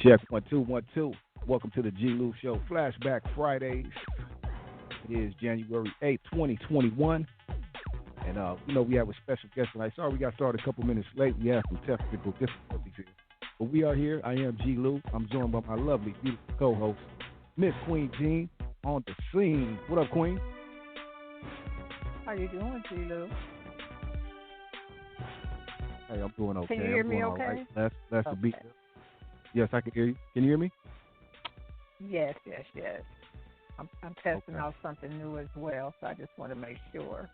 Check 1 2 1 2. Welcome to the G-Lew Show Flashback Fridays. It is January 8th, 2021. And, we have a special guest tonight. Sorry we got started a couple minutes late. We had some technical difficulties here. But we are here. I am G-Lew. I'm joined by my lovely, beautiful co-host, Miss Queen Jean, on the scene. What up, Queen? How you doing, G-Lew? Hey, I'm doing okay. Can you hear me okay? okay? That's the beat. Yes, I can hear you. Can you hear me? Yes. I'm testing out something new as well, so I just want to make sure.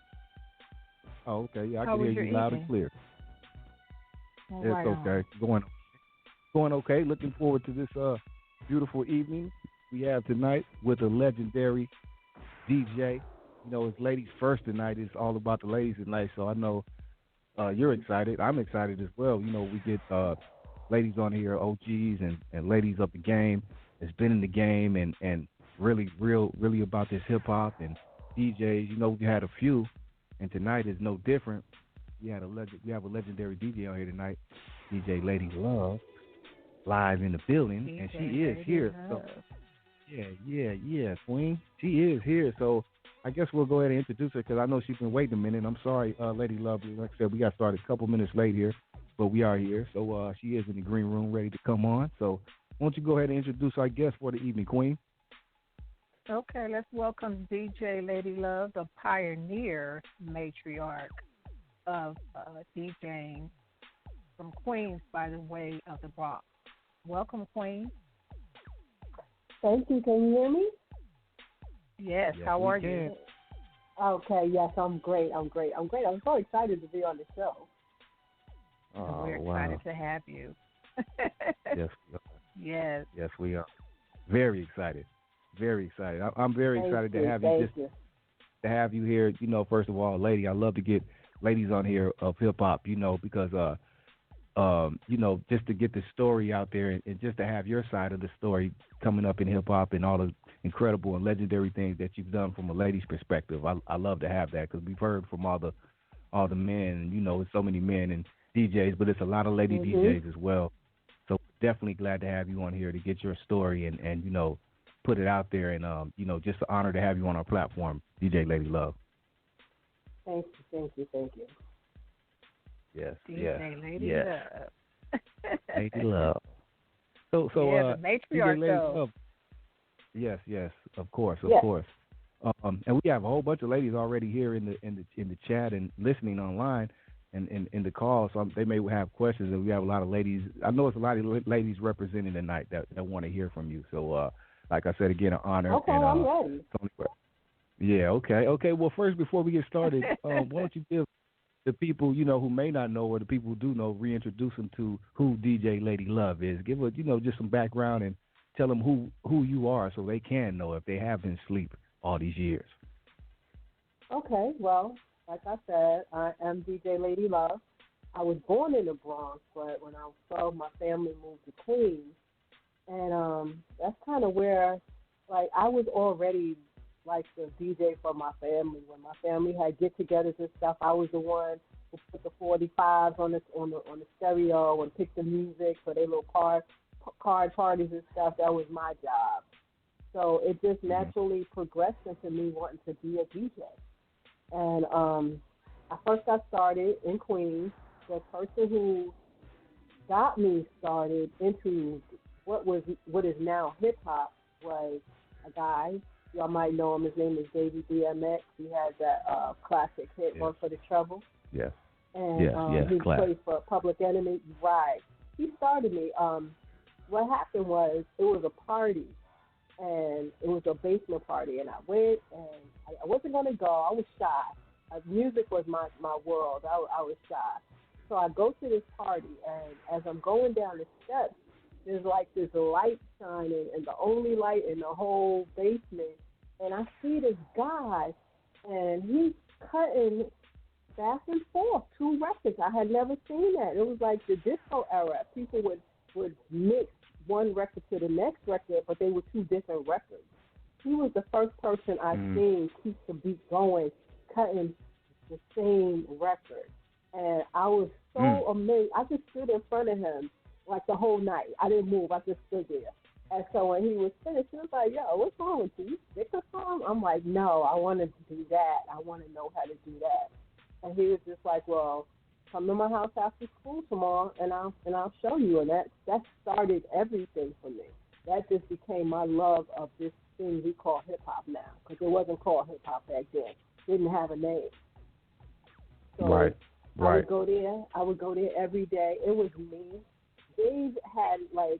Oh, okay. Yeah, I How can hear was your you loud evening? and clear. It's Right okay. Going okay. Looking forward to this beautiful evening we have tonight with a legendary DJ. You know, it's ladies first tonight. It's all about the ladies tonight, so I know you're excited. I'm excited as well. You know, we get ladies on here, OGs and ladies up the game. That's been in the game and really about this hip hop and DJs. You know, we had a few, and tonight is no different. We have a legendary DJ on here tonight, DJ Lady Love, live in the building, DJ and she is here. Love. So, yeah, Queen. She is here. So I guess we'll go ahead and introduce her because I know she's been waiting a minute. I'm sorry, Lady Love. Like I said, we got started a couple minutes late here, but we are here. So she is in the green room ready to come on. So why don't you go ahead and introduce our guest for the evening, Queen? Okay, let's welcome DJ Lady Love, the pioneer matriarch of DJing from Queens by the way of the Bronx. Welcome, Queen. Thank you. Can you hear me? Yes, how are you? Okay, yes, I'm great. I'm so excited to be on the show. Oh, we're excited to have you. Yes, we are. Yes. Yes, we are. Very excited. I'm very excited to have you. To have you here. You know, first of all, lady, I love to get ladies on here of hip hop. You know, because just to get the story out there and just to have your side of the story coming up in hip hop and all the incredible and legendary things that you've done from a lady's perspective. I love to have that because we've heard from all the men. And, you know, it's so many men and DJs, but it's a lot of lady DJs as well. So definitely glad to have you on here to get your story and you know, put it out there and just an honor to have you on our platform, DJ Lady Love. Thank you. Yes. DJ Lady Love. Lady Love. So the matriarch DJ Lady though. Love. Yes, of course. And we have a whole bunch of ladies already here in the chat and listening online and in the call. So they may have questions, and we have a lot of ladies. I know it's a lot of ladies representing tonight that want to hear from you. So, like I said, again, an honor. Okay, and, I'm ready. Yeah. Okay. Well, first, before we get started, why don't you give the people, you know, who may not know or the people who do know, reintroduce them to who DJ Lady Love is. Give her, just some background and tell them who you are so they can know if they have been asleep all these years. Okay, well, like I said, I am DJ Lady Love. I was born in the Bronx, but when I was 12, my family moved to Queens. And that's kind of where, like, I was already like the DJ for my family. When my family had get-togethers and stuff, I was the one who put the 45s on the stereo and pick the music for their little card parties and stuff. That was my job. So it just naturally progressed into me wanting to be a DJ. And I first got started in Queens. The person who got me started into what is now hip hop was a guy. Y'all might know him. His name is Davey DMX. He had that classic hit, One for the Trouble. Yes. And he classic. played for Public Enemy. Right. He started me. What happened was it was a party, and it was a basement party, and I went, and I wasn't going to go. I was shy. Music was my world. I was shy. So I go to this party, and as I'm going down the steps, there's like this light shining, and the only light in the whole basement. And I see this guy, and he's cutting back and forth 2 records. I had never seen that. It was like the disco era. People would mix one record to the next record, but they were 2 different records. He was the first person I've seen keep the beat going, cutting the same record. And I was so amazed. I just stood in front of him, like the whole night. I didn't move. I just stood there. And so when he was finished, he was like, yo, what's wrong with you? You sick or something? I'm like, no, I want to do that. I want to know how to do that. And he was just like, well, come to my house after school tomorrow, and I'll show you. And that started everything for me. That just became my love of this thing we call hip hop now, because it wasn't called hip hop back then. It didn't have a name. So right. I would go there. I would go there every day. It was me. Dave had like,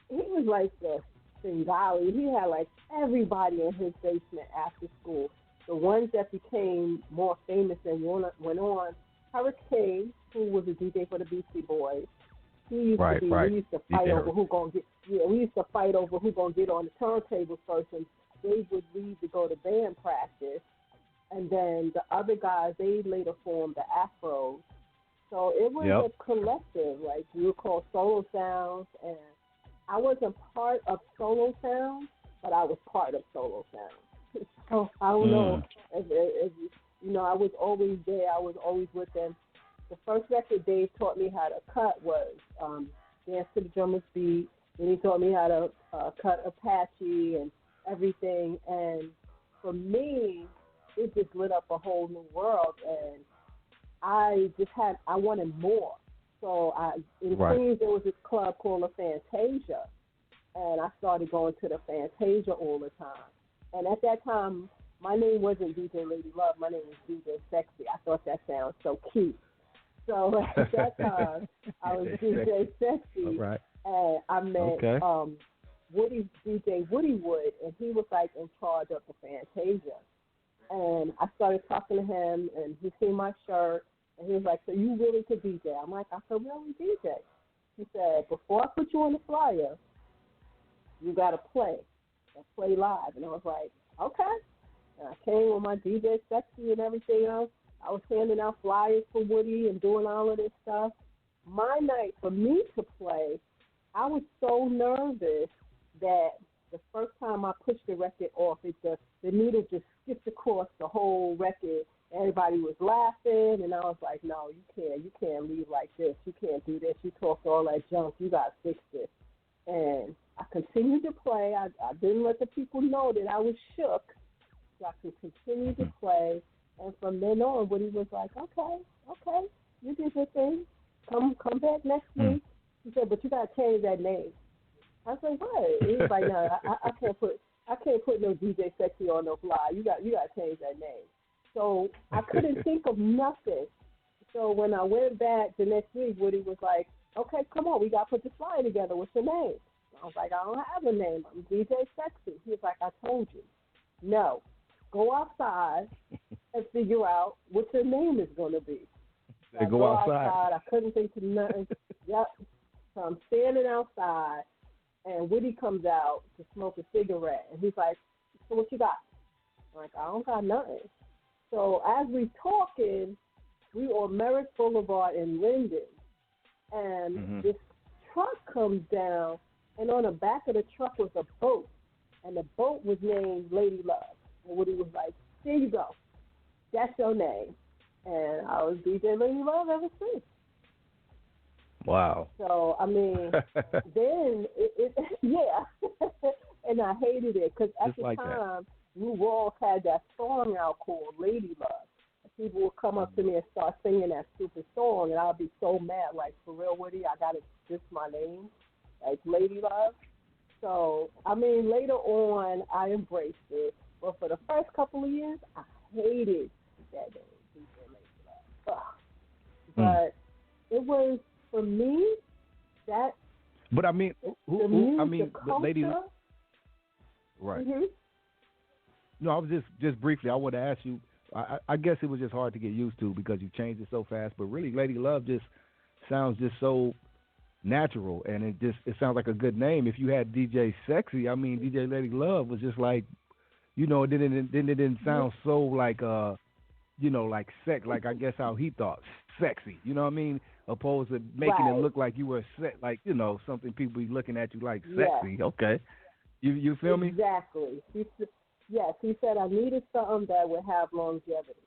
he was like the Singali. He had like everybody in his basement after school. The ones that became more famous and went on, Hurricane, who was a DJ for the Beastie Boys. He used to be. We used to fight over who gonna get. Yeah, we used to fight over who gonna get on the turntable first. And Dave would leave to go to band practice, and then the other guys, they later formed the Afros. So it was a collective. Like we would call Solo Sounds, and I wasn't part of Solo Sounds, but I was part of Solo Sounds. So I don't know. If, you know, I was always there. I was always with them. The first record Dave taught me how to cut was Dance to the Drummer's Beat. Then he taught me how to cut Apache and everything. And for me, it just lit up a whole new world. And I wanted more. So in Queens, there was this club called the Fantasia. And I started going to the Fantasia all the time. And at that time, my name wasn't DJ Lady Love. My name was DJ Sexy. I thought that sounded so cute. So at that time, I was DJ Sexy, and I met DJ Woody Wood, and he was like in charge of the Fantasia. And I started talking to him, and he seen my shirt, and he was like, so you really could DJ? I'm like, I could really DJ. He said, before I put you on the flyer, you got to play live. And I was like, okay. And I came with my DJ Sexy and everything else. I was handing out flyers for Woody and doing all of this stuff. My night for me to play, I was so nervous that the first time I pushed the record off, the needle just skipped across the whole record. Everybody was laughing, and I was like, no, you can't leave like this. You can't do this. You talked all that junk. You got to fix this. And I continued to play. I didn't let the people know that I was shook. So I could continue to play. And from then on, Woody was like, okay, you did your thing. Come back next week. He said, but you got to change that name. I was like, what? He was like, no, I can't put no DJ Sexy on no fly. You got to change that name. So I couldn't think of nothing. So when I went back the next week, Woody was like, okay, come on, we got to put the flyer together. What's your name? I was like, I don't have a name. I'm DJ Sexy. He was like, I told you. No. Go outside and figure out what your name is going to be. So go outside. I couldn't think of nothing. Yep. So I'm standing outside, and Woody comes out to smoke a cigarette. And he's like, so what you got? I'm like, I don't got nothing. So as we talking, we on Merritt Boulevard in Linden. And this truck comes down, and on the back of the truck was a boat. And the boat was named Lady Love. And Woody was like, there you go. That's your name. And I was DJ Lady Love ever since. Wow. So, I mean, then, and I hated it because at the time, New Ross had that song out called Lady Love. And people would come up to me and start singing that stupid song, and I'd be so mad, like, for real, Woody, I got to diss my name, like Lady Love. So, I mean, later on, I embraced it. But for the first couple of years, I hated that name, DJ Lady Love. But it was, for me, that. But I mean, the Lady. Right. No, I was just briefly. I want to ask you. I guess it was just hard to get used to because you changed it so fast. But really, Lady Love just sounds just so natural, and it sounds like a good name. If you had DJ Sexy, I mean, DJ Lady Love was just like, it didn't sound so like like sex, like I guess how he thought sexy. You know what I mean? Opposed to making it look like you were like something people be looking at you like sexy. Yeah. Okay, you feel me? Exactly. Yes, he said I needed something that would have longevity.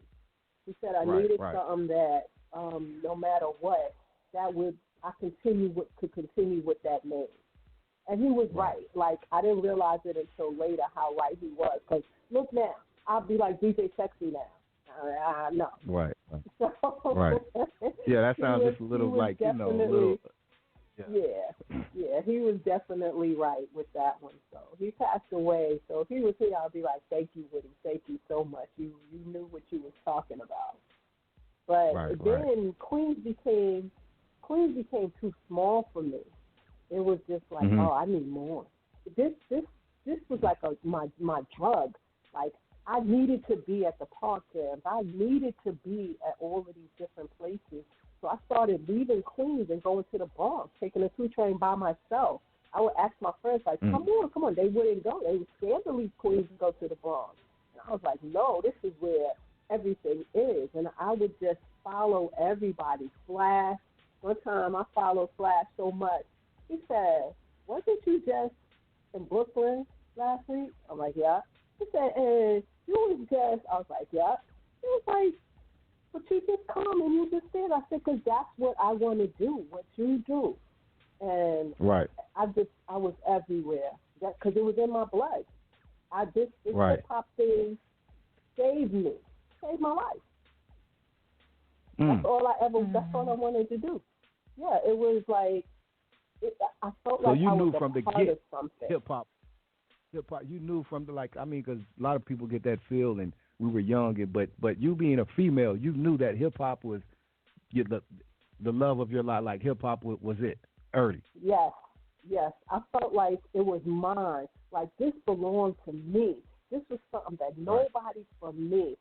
He said I needed something that no matter what, that would I could continue with that name. And he was right. Like, I didn't realize it until later how right he was. Because look now, I'll be like DJ Sexy now. No. Right. So, right. Yeah, that sounds just a little like, a little. Yeah, he was definitely right with that one. So he passed away. So if he was here, I'd be like, thank you, Woody. Thank you so much. You knew what you was talking about. But then Queens became too small for me. It was just like, oh, I need more. This was like my drug. Like, I needed to be at the park jams. I needed to be at all of these different places. So I started leaving Queens and going to the Bronx, taking a 2 train by myself. I would ask my friends, like, come on. They wouldn't go. They were scared to leave Queens and go to the Bronx. And I was like, no, this is where everything is. And I would just follow everybody. Flash. One time I followed Flash so much. He said, wasn't you just in Brooklyn last week? I'm like, yeah. He said, and you was just, I was like, yeah. He was like, but you just come and you just did. I said, because that's what I want to do, what you do. And I was everywhere because it was in my blood. This hip-hop thing saved my life. That's all I wanted to do. Yeah, it was like, I felt like I was a part of something. Hip-hop, you knew from the, like, I mean, because a lot of people get that feel, and we were young, but you being a female, you knew that hip-hop was the love of your life, like hip-hop was it early. Yes. I felt like it was mine. Like, this belonged to me. This was something that nobody from me.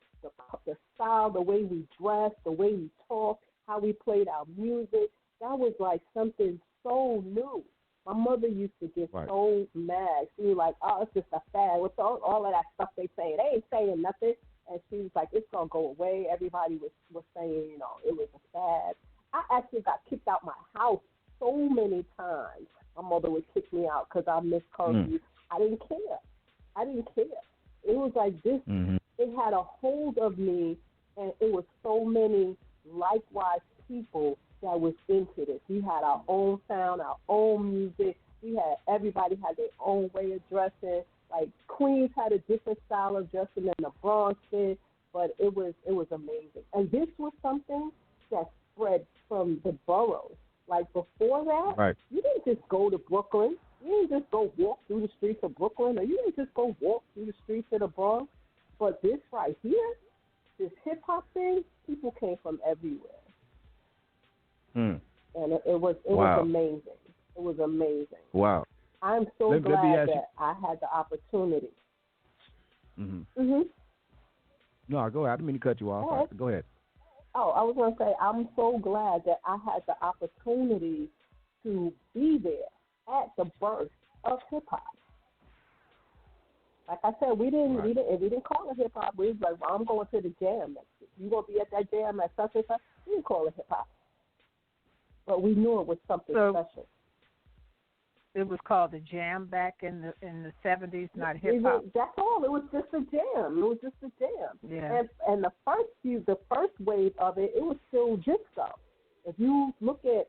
The style, the way we dressed, the way we talked, how we played our music, that was like something so new. My mother used to get so mad. She was like, oh, it's just a fad. What's all of that stuff they saying? They ain't saying nothing. And she was like, it's going to go away. Everybody was saying, it was a fad. I actually got kicked out my house so many times. My mother would kick me out because I missed curfew. I didn't care. It was like this. It had a hold of me, and it was so many likewise people that was into this. We had our own sound, our own music. Everybody had their own way of dressing. Like, Queens had a different style of dressing than the Bronx did, but it was amazing. And this was something that spread from the boroughs. Like, before that, you didn't just go to Brooklyn. You didn't just go walk through the streets of Brooklyn, or you didn't just go walk through the streets of the Bronx. But this right here, this hip-hop thing, people came from everywhere. And it was amazing. It was amazing. Wow. I'm so glad that I had the opportunity. No, go ahead. I didn't mean to cut you off. Go ahead. Oh, I was going to say, I'm so glad that I had the opportunity to be there at the birth of hip-hop. Like I said, we didn't call it hip-hop. We was like, well, I'm going to the jam next week. You going to be at that jam at such and such? We didn't call it hip-hop. But we knew it was something special. It was called the jam back in the 70s, not hip hop. That's all. It was just a jam. Yeah. And the first wave of it was still disco. If you look at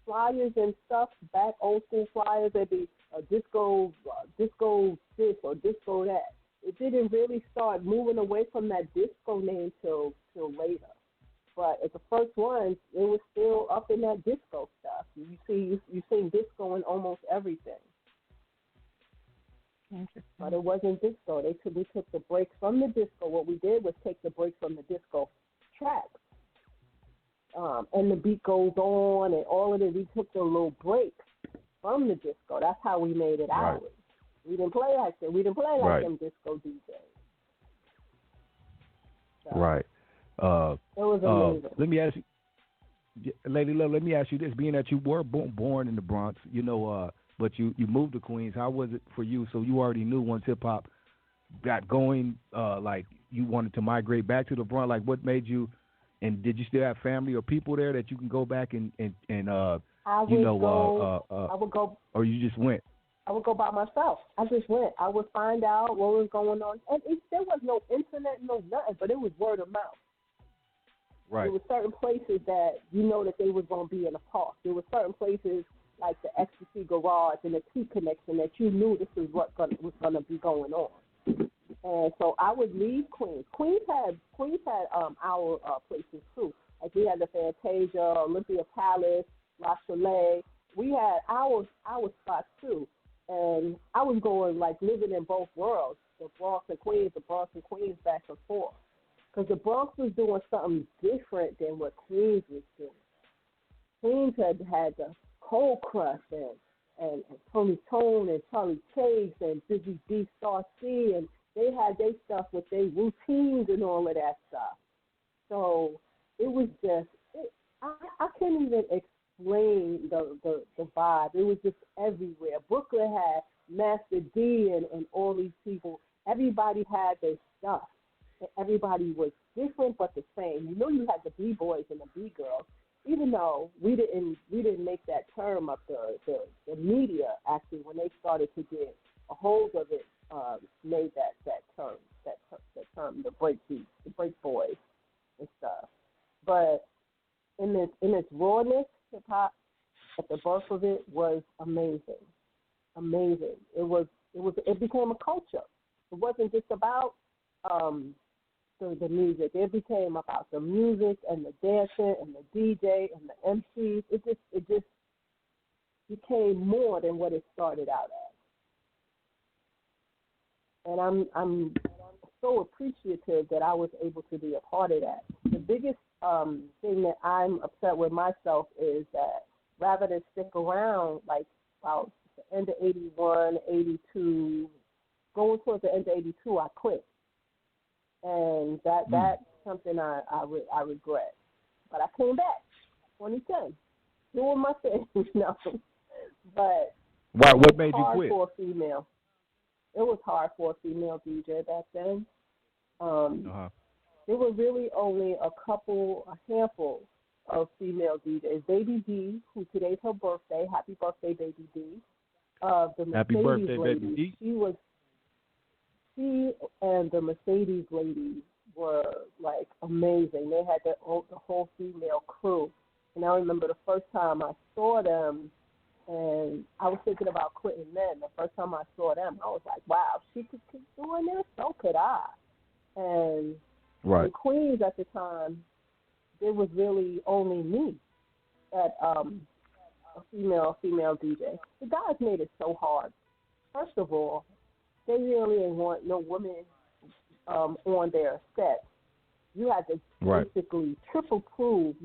flyers and stuff, back old school flyers, there'd be a disco this or disco that. It didn't really start moving away from that disco name till later. But at the first ones, it was still up in that disco stuff. You seen disco in almost everything. Interesting. But it wasn't disco. We took the break from the disco. What we did was take the break from the disco tracks. And the beat goes on and all of it. We took the little break from the disco. That's how we made it ours. We didn't play like that. We didn't play like them disco DJs. So, right. It was amazing. Let me ask you, Lady Love, let me ask you this. Being that you were born in the Bronx, but you moved to Queens, how was it for you? So you already knew once hip-hop got going, like you wanted to migrate back to the Bronx. Like, what made you, and did you still have family or people there that you can go back and I would go, or you just went? I would go by myself. I just went. I would find out what was going on. And there was no internet, no nothing, but it was word of mouth. Right. There were certain places that you know that they was going to be in a park. There were certain places like the Ecstasy Garage and the T Connection that you knew this was what was going to be going on. And so I would leave Queens. Queens had our places too. Like we had the Fantasia, Olympia Palace, La Chalet. We had our spots too. And I was going like living in both worlds, the Bronx and Queens, back and forth. Because the Bronx was doing something different than what Queens was doing. Queens had the Cold Crush and Tony Tone and Charlie Chase and Busy B Star C, and they had their stuff with their routines and all of that stuff. So it was just, I can't even explain the vibe. It was just everywhere. Brooklyn had Master D and all these people. Everybody had their stuff. Everybody was different but the same. You know, you had the B-boys and the B-girls, even though we didn't make that term up. The media actually, when they started to get a hold of it, made that term, the break beats, the break boys and stuff. But in its rawness, hip hop at the birth of it was amazing. It became a culture. It wasn't just about the music. It became about the music and the dancing and the DJ and the MCs. It just became more than what it started out as. And I'm so appreciative that I was able to be a part of that. The biggest thing that I'm upset with myself is that rather than stick around like about the end of 81, 82, going towards the end of 82, I quit. And that's something I regret. But I came back, 2010, doing my thing, you know. But why? What made you quit? For a female. It was hard for a female DJ back then. There were really only a handful of female DJs. Baby D, who today's her birthday, happy birthday, Baby D. The Happy Mercedes birthday, lady, Baby D. She and the Mercedes lady were like amazing. They had the whole female crew. And I remember the first time I saw them, and I was thinking about quitting then. The first time I saw them, I was like, wow, she could keep doing this? So could I. And in Queens at the time, there was really only me at a female DJ. The guys made it so hard. First of all, they really didn't want no women on their set. You had to basically triple prove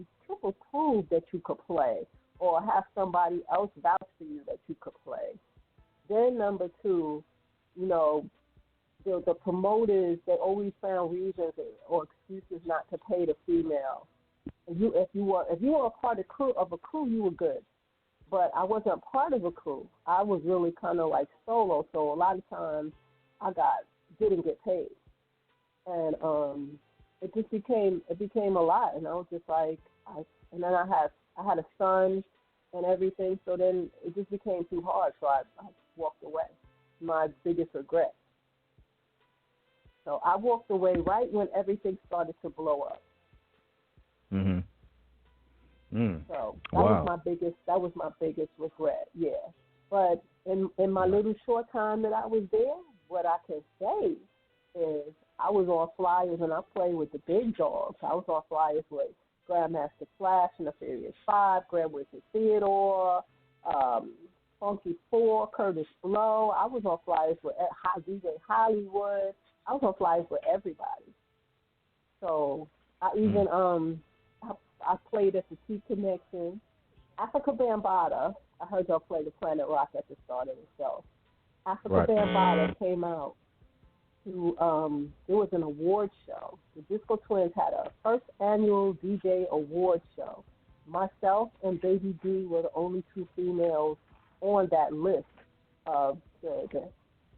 that you could play, or have somebody else vouch for you that you could play. Then number two, you know, the promoters, they always found reasons or excuses not to pay the female. If you were a part of a crew, you were good. But I wasn't part of a crew. I was really kind of like solo, so a lot of times I didn't get paid, and it became a lot, and I was just like, and then I had a son and everything, so then it just became too hard, so I walked away. My biggest regret. So I walked away right when everything started to blow up. Mhm. So that was my biggest regret, yeah. But in my little short time that I was there, what I can say is I was on flyers and I played with the big dogs. I was on flyers with Grandmaster Flash and the Furious Five, Grand Wizard Theodore, Funky Four, Curtis Blow. I was on flyers with DJ Hollywood. I was on flyers with everybody. So I even I played at the T Connection. Africa Bambaataa, I heard y'all play the Planet Rock at the start of the show. Africa Bambaataa came out to, there was an award show. The Disco Twins had a first annual DJ award show. Myself and Baby D were the only two females on that list of the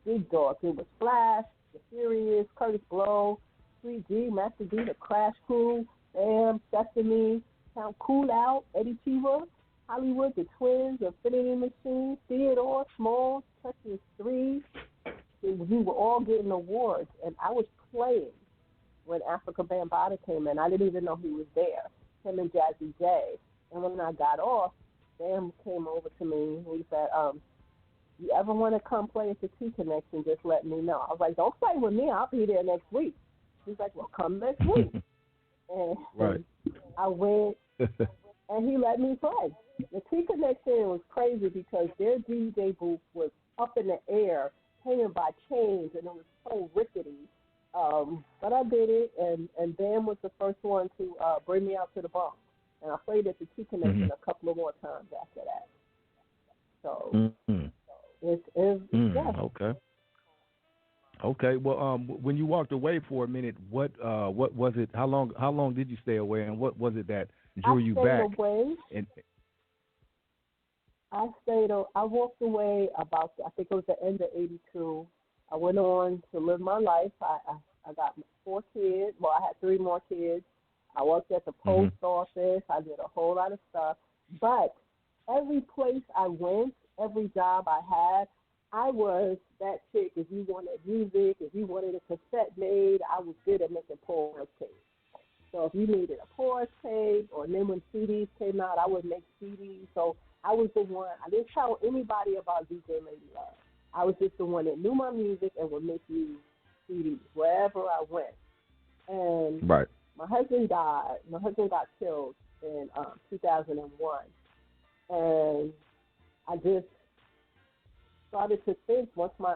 big dogs. It was Flash, The Furious, Curtis Blow, Sweet G, Master D, The Crash Crew, Bam, Sesame, Count Cool Out, Eddie Cheever, Hollywood, The Twins, Infinity Machine, Theodore, Small, Texas 3. We were all getting awards, and I was playing when Africa Bambaataa came in. I didn't even know he was there, him and Jazzy J. And when I got off, Bam came over to me and he said, you ever want to come play at the T Connection, just let me know. I was like, don't play with me. I'll be there next week. He's like, well, come next week. And right. I went, and he let me play. The T Connection was crazy because their DJ booth was up in the air, hanging by chains, and it was so rickety. But I did it, and Bam was the first one to bring me out to the Bronx. And I played at the T Connection a couple of more times after that. So yeah. Okay. Well, when you walked away for a minute, what was it? How long did you stay away, and what was it that drew you back? I walked away about, I think it was the end of '82. I went on to live my life. I got 4 kids. Well, I had 3 more kids. I worked at the post office. I did a whole lot of stuff. But every place I went, every job I had, I was that chick. If you wanted music, if you wanted a cassette made, I was good at making porch tapes. So if you needed a porch tape, or then when CDs came out, I would make CDs. So I was the one. I didn't tell anybody about DJ Lady Love. I was just the one that knew my music and would make you CDs wherever I went. And right. My husband died. My husband got killed in 2001. And I just started to think once my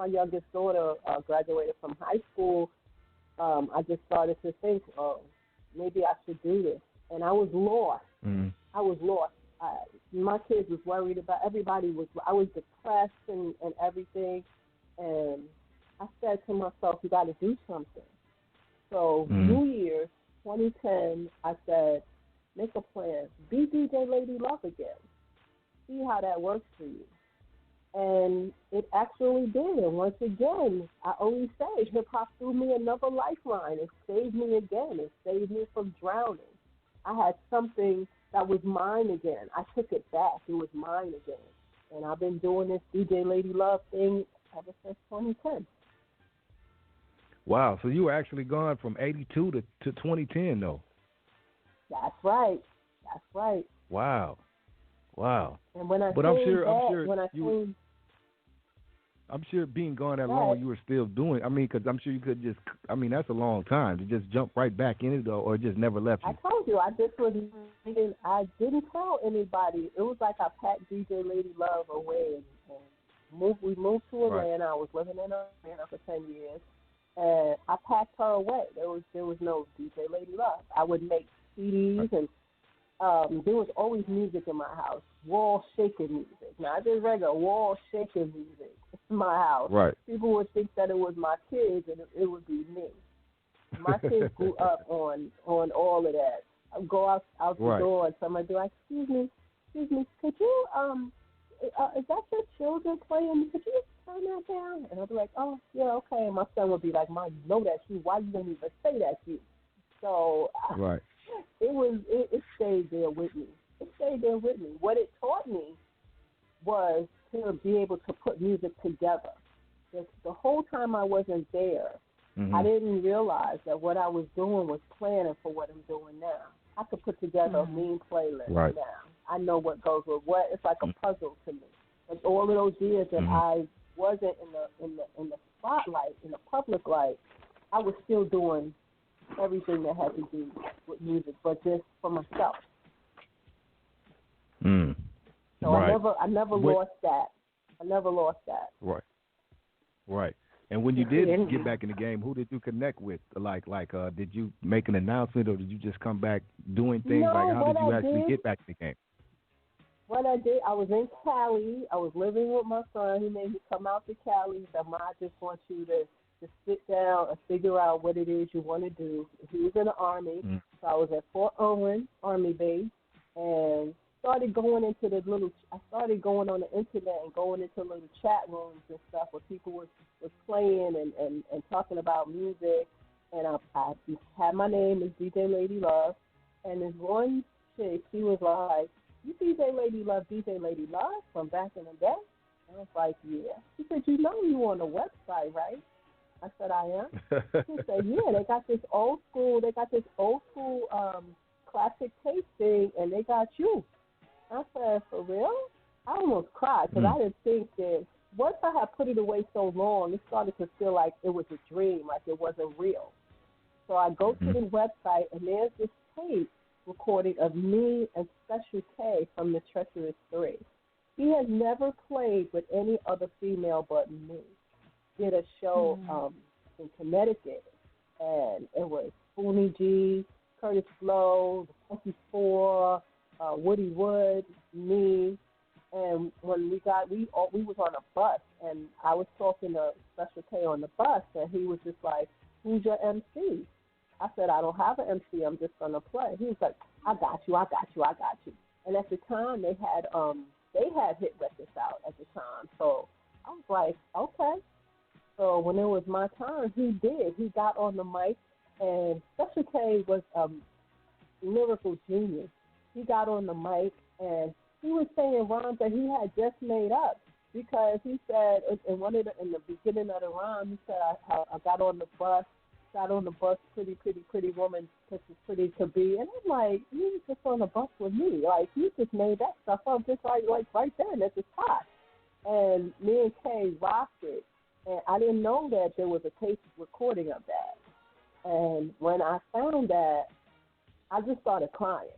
youngest daughter graduated from high school, I just started to think, oh, maybe I should do this. And I was lost. I was lost. My kids was worried about, I was depressed and everything. And I said to myself, you got to do something. So New Year's 2010, I said, make a plan. Be DJ Lady Love again. See how that works for you. And it actually did. And once again, I always say, hip-hop threw me another lifeline. It saved me again. It saved me from drowning. I had something that was mine again. I took it back. It was mine again. And I've been doing this DJ Lady Love thing ever since 2010. Wow, so you were actually gone from 82 to 2010, though. That's right. Wow. And when I I'm sure being gone that long, you were still doing. I mean, because I'm sure you could just. I mean, that's a long time to just jump right back in it, though, or it just never left you. I told you, I didn't tell anybody. It was like I packed DJ Lady Love away and we moved to Atlanta. Right. I was living in Atlanta for 10 years. And I packed her away. There was no DJ Lady Love. I would make CDs, and there was always music in my house, wall shaking music. Not just regular, wall shaking music in my house. Right. People would think that it was my kids, and it would be me. My kids grew up on all of that. I'd go out the door, and somebody would be like, excuse me, could you, is that your children playing? Could you turn that down? And I'll be like, oh, yeah, okay. And my son would be like, Mom, you know that's you. Why you didn't even say that's you? So it stayed there with me. What it taught me was to be able to put music together. The whole time I wasn't there, I didn't realize that what I was doing was planning for what I'm doing now. I could put together a mean playlist now. I know what goes with what. It's like a puzzle to me. And all of those years that I wasn't in the spotlight, in the public light, I was still doing everything that had to do with music, but just for myself. So I never lost that. Right. And when you did get back in the game, who did you connect with? Like, did you make an announcement, or did you just come back doing things? No, like, how did you actually get back in the game? What I did, I was in Cali. I was living with my son. He made me come out to Cali. He said, Ma, I just want you to sit down and figure out what it is you want to do. He was in the Army, so I was at Fort Owen Army Base, and started going on the internet and going into little chat rooms and stuff where people was playing and talking about music. And I had my name as DJ Lady Love. And this one chick, she was like, you DJ Lady Love from back in the day? And I was like, yeah. She said, you know you on the website, right? I said, I am. He said, yeah, they got this old school classic tape thing, and they got you. I said, for real? I almost cried because I didn't think that once I had put it away so long, it started to feel like it was a dream, like it wasn't real. So I go to the website, and there's this tape recording of me and Special K from the Treacherous Three. He has never played with any other female but me. Did a show in Connecticut, and it was Spoonie G, Curtis Blow, the Funky Four, Woody Wood, me, and when we was on a bus, and I was talking to Special K on the bus, and he was just like, "Who's your MC?" I said, "I don't have an MC. I'm just gonna play." He was like, "I got you. And at the time, they had hit records out at the time, so I was like, okay. So when it was my turn, he did. He got on the mic, and Special K was a lyrical genius. He got on the mic, and he was saying rhymes that he had just made up, because he said in the beginning of the rhyme, he said, I got on the bus, pretty woman, just as pretty to be. And I'm like, you was just on the bus with me. Like, you just made that stuff up just like right then at the top. And me and Kay rocked it. And I didn't know that there was a tape recording of that. And when I found that, I just started crying.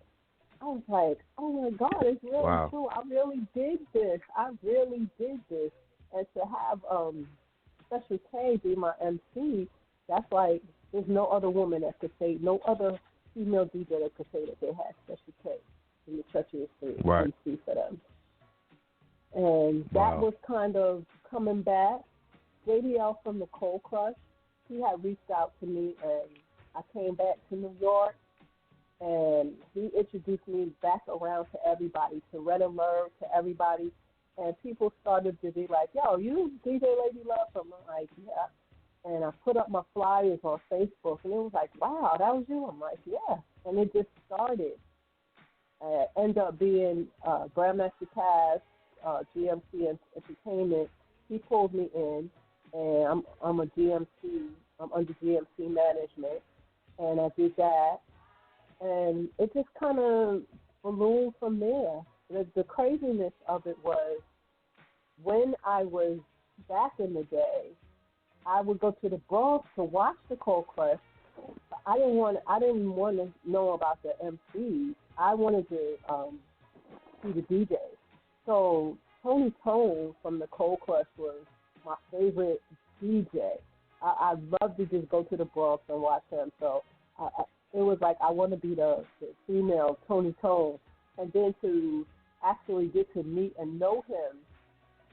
I was like, oh, my God, it's really true. I really did this. And to have Special K be my MC, that's like, there's no other woman that could say, no other female DJ that could say that they had Special K in the Treacherous Three, MC for them. And that was kind of coming back. JDL from the Cold Crush, he had reached out to me, and I came back to New York, and he introduced me back around to everybody, to Red Alert, to everybody, and people started to be like, yo, you DJ Lady Love from? I'm like, yeah. And I put up my flyers on Facebook, and it was like, wow, that was you? I'm like, yeah. And it just started. Ended up being Grandmaster Cass, GMC Entertainment. He pulled me in, and I'm a GMC. I'm under GMC management, and I did that. And it just kind of ballooned from there. The craziness of it was, when I was back in the day, I would go to the Bronx to watch the Cold Crush. I didn't want to know about the MCs. I wanted to see the DJs. So Tony Tone from the Cold Crush was my favorite DJ. I loved to just go to the Bronx and watch him. So it was like, I want to be the female Tony Tone. And then to actually get to meet and know him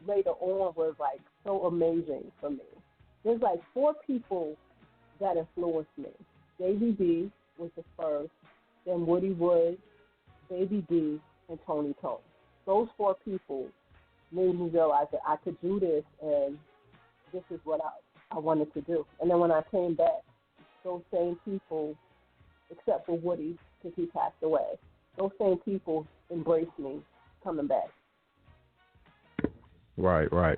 later on was like so amazing for me. There's like 4 people that influenced me. Davey B was the first, then Woody Wood, Baby D, and Tony Tone. Those 4 people made me realize that I could do this, and this is what I wanted to do. And then when I came back, those same people, except for Woody, because he passed away, those same people embraced me coming back. Right.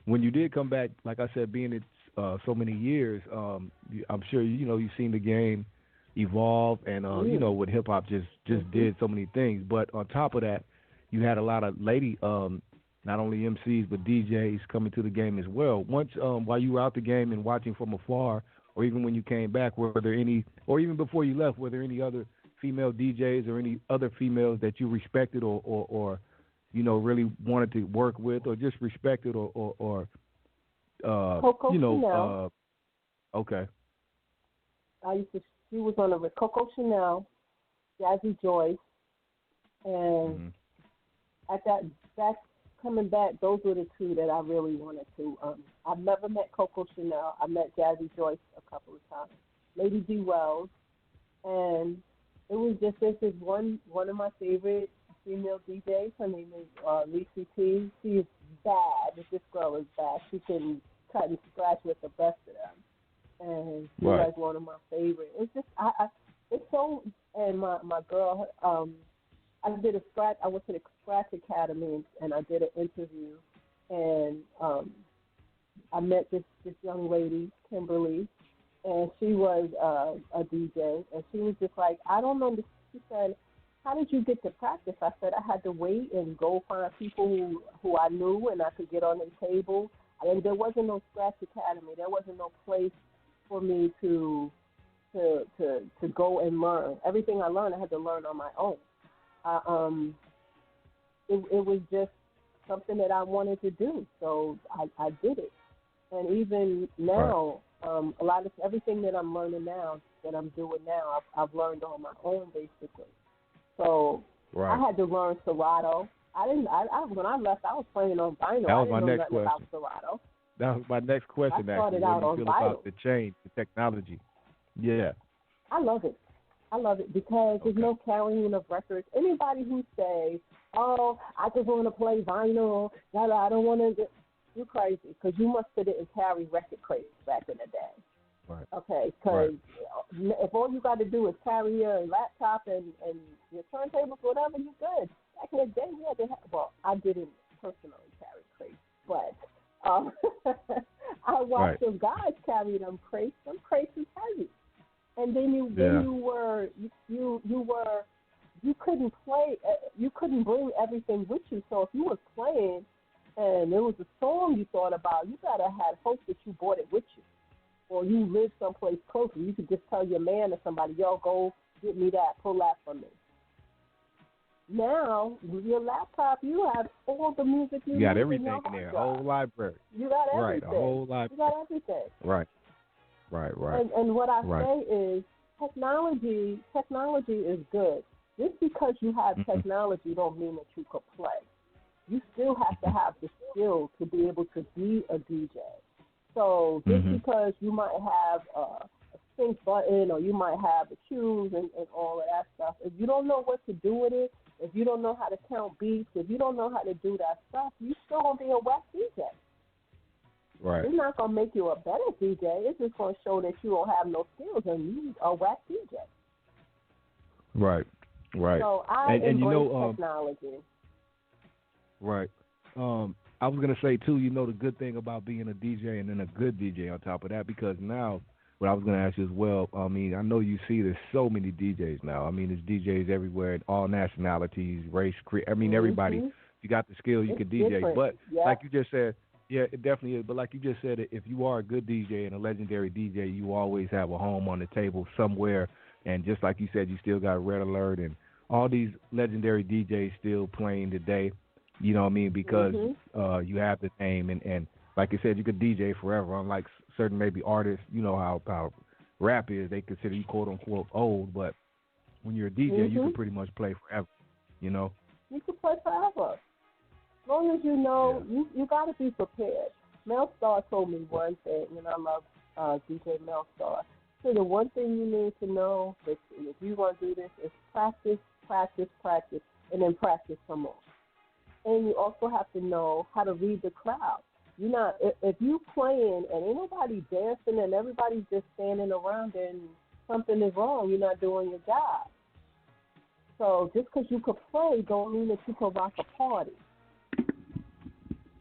When you did come back, like I said, being it so many years, I'm sure you've seen the game evolve, and with hip hop just did so many things. But on top of that, you had a lot of lady, not only MCs but DJs coming to the game as well. Once while you were out the game and watching from afar, or even when you came back, were there any, or even before you left, were there any other female DJs or any other females that you respected or really wanted to work with, or just respected, or Coco Chanel. Okay. She was on with Coco Chanel, Jazzy Joyce, and at that coming back, those were the 2 that I really wanted to. I've never met Coco Chanel. I met Jazzy Joyce a couple of times. Lady D Wells, and it was just, this is one of my favorite female DJs. Her name is Lisa T. She is bad. This girl is bad. She can cut and scratch with the best of them, and she's like one of my favorites. It's just it's so. And my girl, I went to the Scratch Academy, and I did an interview, and I met this young lady, Kimberly, and she was a DJ, and she was just like, I don't know. She said, how did you get to practice? I said, I had to wait and go find people who I knew and I could get on their table. And there wasn't no Scratch Academy. There wasn't no place for me to go and learn. Everything I learned, I had to learn on my own. It was just something that I wanted to do, so I did it. And even now, a lot of everything that I'm learning now, that I'm doing now, I've learned on my own, basically. So I had to learn Serato. When I left, I was playing on vinyl. That was I didn't my know next nothing question. about Serato. That was my next question. I started actually. out What do you on feel vinyl. about the change, the technology? Yeah. I love it. I love it because there's no carrying of records. Anybody who says, "Oh, I just want to play vinyl," I don't want to. You're crazy because you must sit it and carry record crates back in the day. Right. Okay, because if all you got to do is carry your laptop and your turntables, whatever, you're good. Back in the day, we had to have, well, I didn't personally carry crates, but I watched some guys carry them crates. Them crates is heavy. And then you couldn't play, you couldn't bring everything with you. So if you was playing and there was a song you thought about, you gotta have hope that you brought it with you, or you live someplace closer. You could just tell your man or somebody, "Yo, go get me that, pull that for me." Now with your laptop, you have all the music you need. You got everything in there, a whole library. You got everything. Right, a whole library. You got everything. Right. Right. And what I say is technology is good. Just because you have technology don't mean that you could play. You still have to have the skill to be able to be a DJ. So just because you might have a sync button or you might have the cues and all of that stuff, if you don't know what to do with it, if you don't know how to count beats, if you don't know how to do that stuff, you still going to be a whack DJ. Right. It's not going to make you a better DJ. It's just going to show that you don't have no skills and you are a whack DJ. Right. So I embrace technology. Right. I was going to say, too, the good thing about being a DJ and then a good DJ on top of that, because now, what I was going to ask you as well, I mean, I know you see there's so many DJs now. I mean, there's DJs everywhere, all nationalities, race, everybody. If you got the skill, you can DJ. Different. But like you just said, yeah, it definitely is. But like you just said, if you are a good DJ and a legendary DJ, you always have a home on the table somewhere. And just like you said, you still got Red Alert and all these legendary DJs still playing today. You know what I mean? Because you have the name. And like I said, you could DJ forever. Unlike certain maybe artists, you know how rap is. They consider you, quote, unquote, old. But when you're a DJ, you can pretty much play forever, You can play forever. As long as you know, you got to be prepared. Mel Star told me one thing, and I love DJ Mel Star. So the one thing you need to know, that if you want to do this, is practice, practice, practice, and then practice some more. And you also have to know how to read the crowd. If you playing and ain't nobody dancing and everybody's just standing around, then something is wrong. You're not doing your job. So just because you could play don't mean that you can rock a party.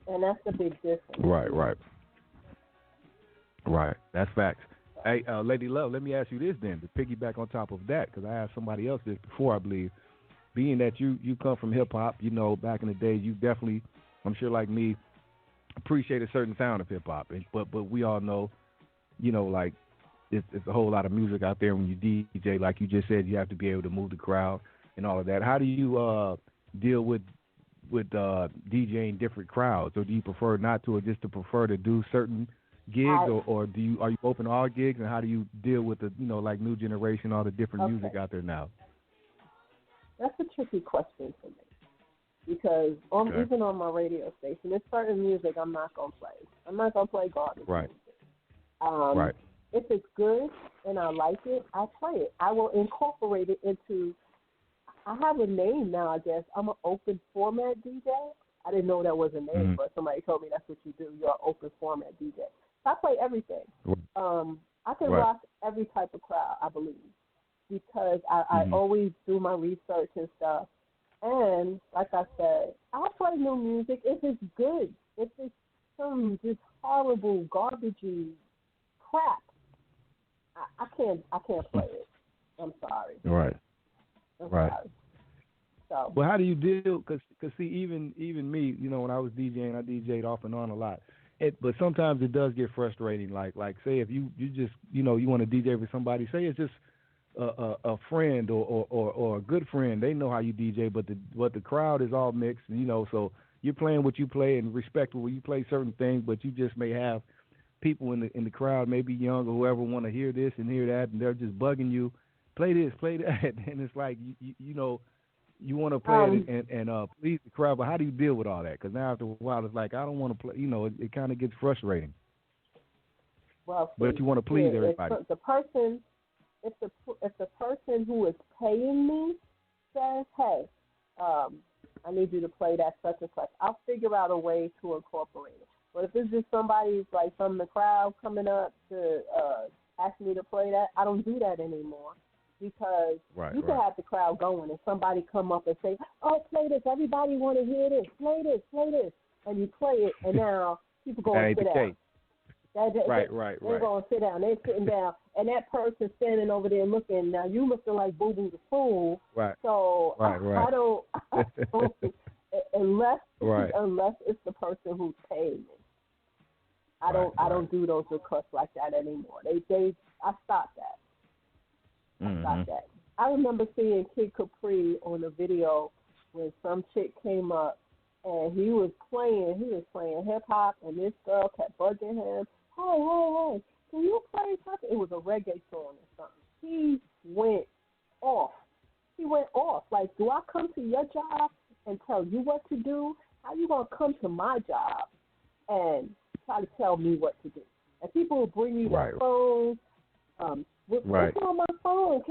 And that's the big difference. Right. That's facts. Hey, Lady Love, let me ask you this then, to piggyback on top of that, because I asked somebody else this before, I believe. Being that you come from hip-hop, back in the day, you definitely, I'm sure like me, appreciate a certain sound of hip-hop. But we all know, like, it's a whole lot of music out there when you DJ. Like you just said, you have to be able to move the crowd and all of that. How do you deal with DJing different crowds, or do you prefer not to, or just to prefer to do certain gigs, or are you open to all gigs, and how do you deal with the like new generation, all the different music out there now? That's a tricky question for me, because even on my radio station, there's certain music I'm not gonna play. I'm not gonna play garbage music. If it's good and I like it, I'll play it. I will incorporate it into. I have a name now, I guess. I'm an open format DJ. I didn't know that was a name, but somebody told me that's what you do. You're an open format DJ. So I play everything. I can rock every type of crowd, I believe, because I always do my research and stuff. And like I said, I'll play new music if it's good. If it's some just horrible, garbagey crap, I can't play it. I'm sorry. Right. I'm Right. sorry. So. Well, how do you deal? Because see, even me, when I was DJing, I DJ'd off and on a lot. But sometimes it does get frustrating. Like say if you just you want to DJ for somebody, say it's just a friend or a good friend, they know how you DJ, but the crowd is all mixed, so you're playing what you play and respectful. You play certain things, but you just may have people in the crowd, maybe young or whoever, want to hear this and hear that, and they're just bugging you. Play this, play that, and it's like you want to play it and please the crowd, but how do you deal with all that? Because now after a while, it's like I don't want to play. It kind of gets frustrating. Well, but if you want to please everybody, if the person who is paying me says, "Hey, I need you to play that such and such," I'll figure out a way to incorporate it. But if it's just somebody like from the crowd coming up to ask me to play that, I don't do that anymore. Because you can have the crowd going and somebody come up and say, "Oh, play this. Everybody want to hear this. Play this, play this." And you play it, and now people go and sit down. They're going to sit down. They're sitting down, and that person standing over there looking. Now, you looking like Boo Boo the Fool. Right. So I don't unless it's the person who's paying me. I don't do those requests like that anymore. I stopped that. That. I remember seeing Kid Capri on a video when some chick came up and he was playing hip hop, and this girl kept bugging him. Hey, can you play something? It was a reggae song or something. He went off. Like, do I come to your job and tell you what to do? How you gonna come to my job and try to tell me what to do? And people will bring you their phones. What's on my phone?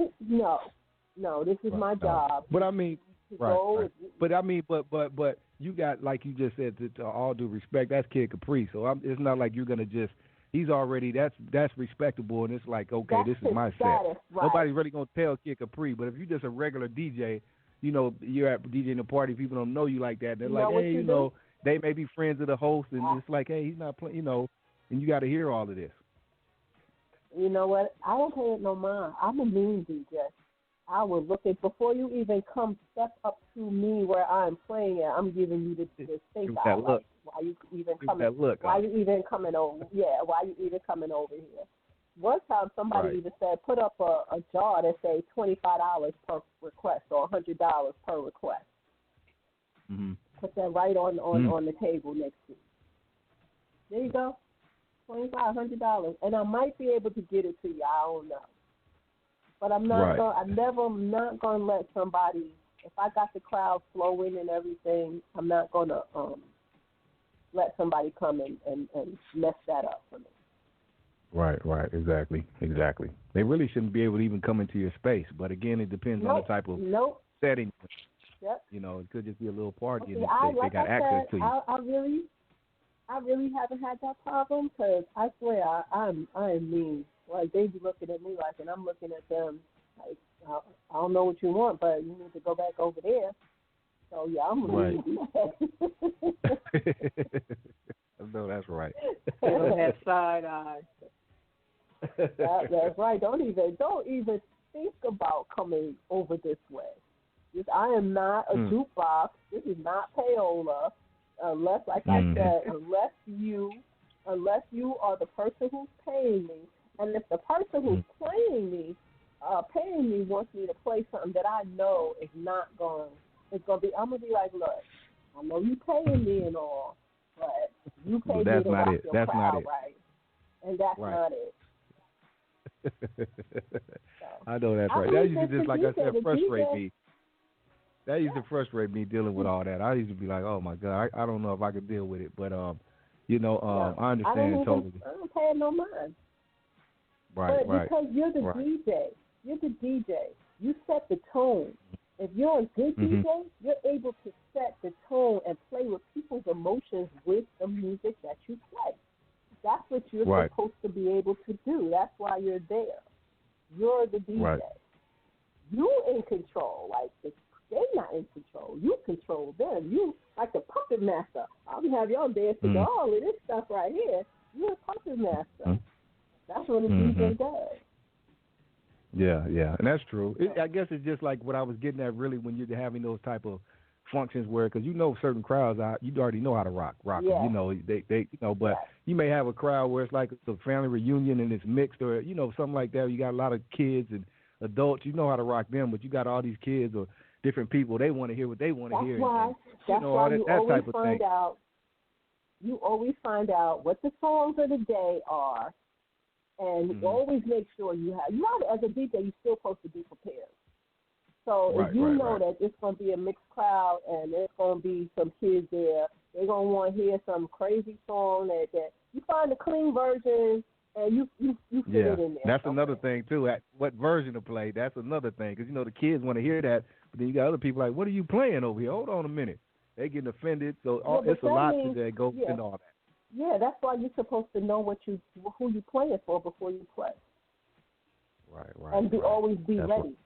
No, this is my job. But I mean, But I mean, but you got, like you just said, to all due respect, that's Kid Capri. So it's not like you're gonna just. He's already that's respectable, and it's like, okay, this is my set. Right. Nobody's really gonna tell Kid Capri. But if you're just a regular DJ, you're at DJing a party, people don't know you like that. They're like, hey, they may be friends of the host, and it's like, hey, he's not playing, and you got to hear all of this. You know what? I don't pay it no mind. I'm a mean DJ. I will look at before you even step up to me where I'm playing at. I'm giving you the think out. Like, why you even coming? Why you even coming over? Yeah, why you even coming over here? One time somebody even said, put up a jar that say $25 per request or $100 per request. Mm-hmm. Put that right on the table next to you. There you go. $2,500, and I might be able to get it to you. I don't know, but I'm not. I'm not gonna let somebody. If I got the crowd flowing and everything, I'm not gonna let somebody come and mess that up for me. Right. Exactly. They really shouldn't be able to even come into your space. But again, it depends on the type of setting. Yep. It could just be a little party, and they got access to you. I really haven't had that problem because I swear I am mean. Like, they be looking at me like, and I'm looking at them like, I don't know what you want, but you need to go back over there. So yeah, I'm gonna do that. No, that's right. That side eye. That's right. Don't even think about coming over this way. I am not a jukebox. This is not payola. Unless, like I said, unless you are the person who's paying me, and if the person who's paying me wants me to play something that I know is not going, I'm gonna be like, look, I know you paying me and all, but you pay me to rock your crowd, right? And that's not it. I know that's right. That used to just, like I said, frustrate me. That used to frustrate me dealing with all that. I used to be like, oh my God, I don't know if I could deal with it. But I understand totally. I don't pay no mind. Right. Because you're the DJ. You're the DJ. You set the tone. If you're a good DJ, you're able to set the tone and play with people's emotions with the music that you play. That's what you're supposed to be able to do. That's why you're there. You're the DJ. You in control. Like, They're not in control. You control them. You like the puppet master. I'll have y'all dancing to all of this stuff right here. You're a puppet master. That's what a DJ does. Yeah, and that's true. I guess it's just like what I was getting at, really, when you're having those type of functions where, because certain crowds, you already know how to rock. Yeah. They but you may have a crowd where it's like a family reunion and it's mixed, or something like that. You got a lot of kids and adults. You know how to rock them, but you got all these kids or different people. They want to hear what they want to hear. That's why you always find out. You always find out what the songs of the day are, and always make sure you as a DJ, you're still supposed to be prepared. So if you know that it's going to be a mixed crowd and there's going to be some kids there, they're going to want to hear some crazy song that you find the clean version and you fit it in there. That's another thing too. What version to play? That's another thing, because the kids want to hear that, but then you got other people like, what are you playing over here? Hold on a minute. They getting offended. So it's a lot that goes into all that. Yeah, that's why you're supposed to know who you playing for before you play. Right. And always be ready.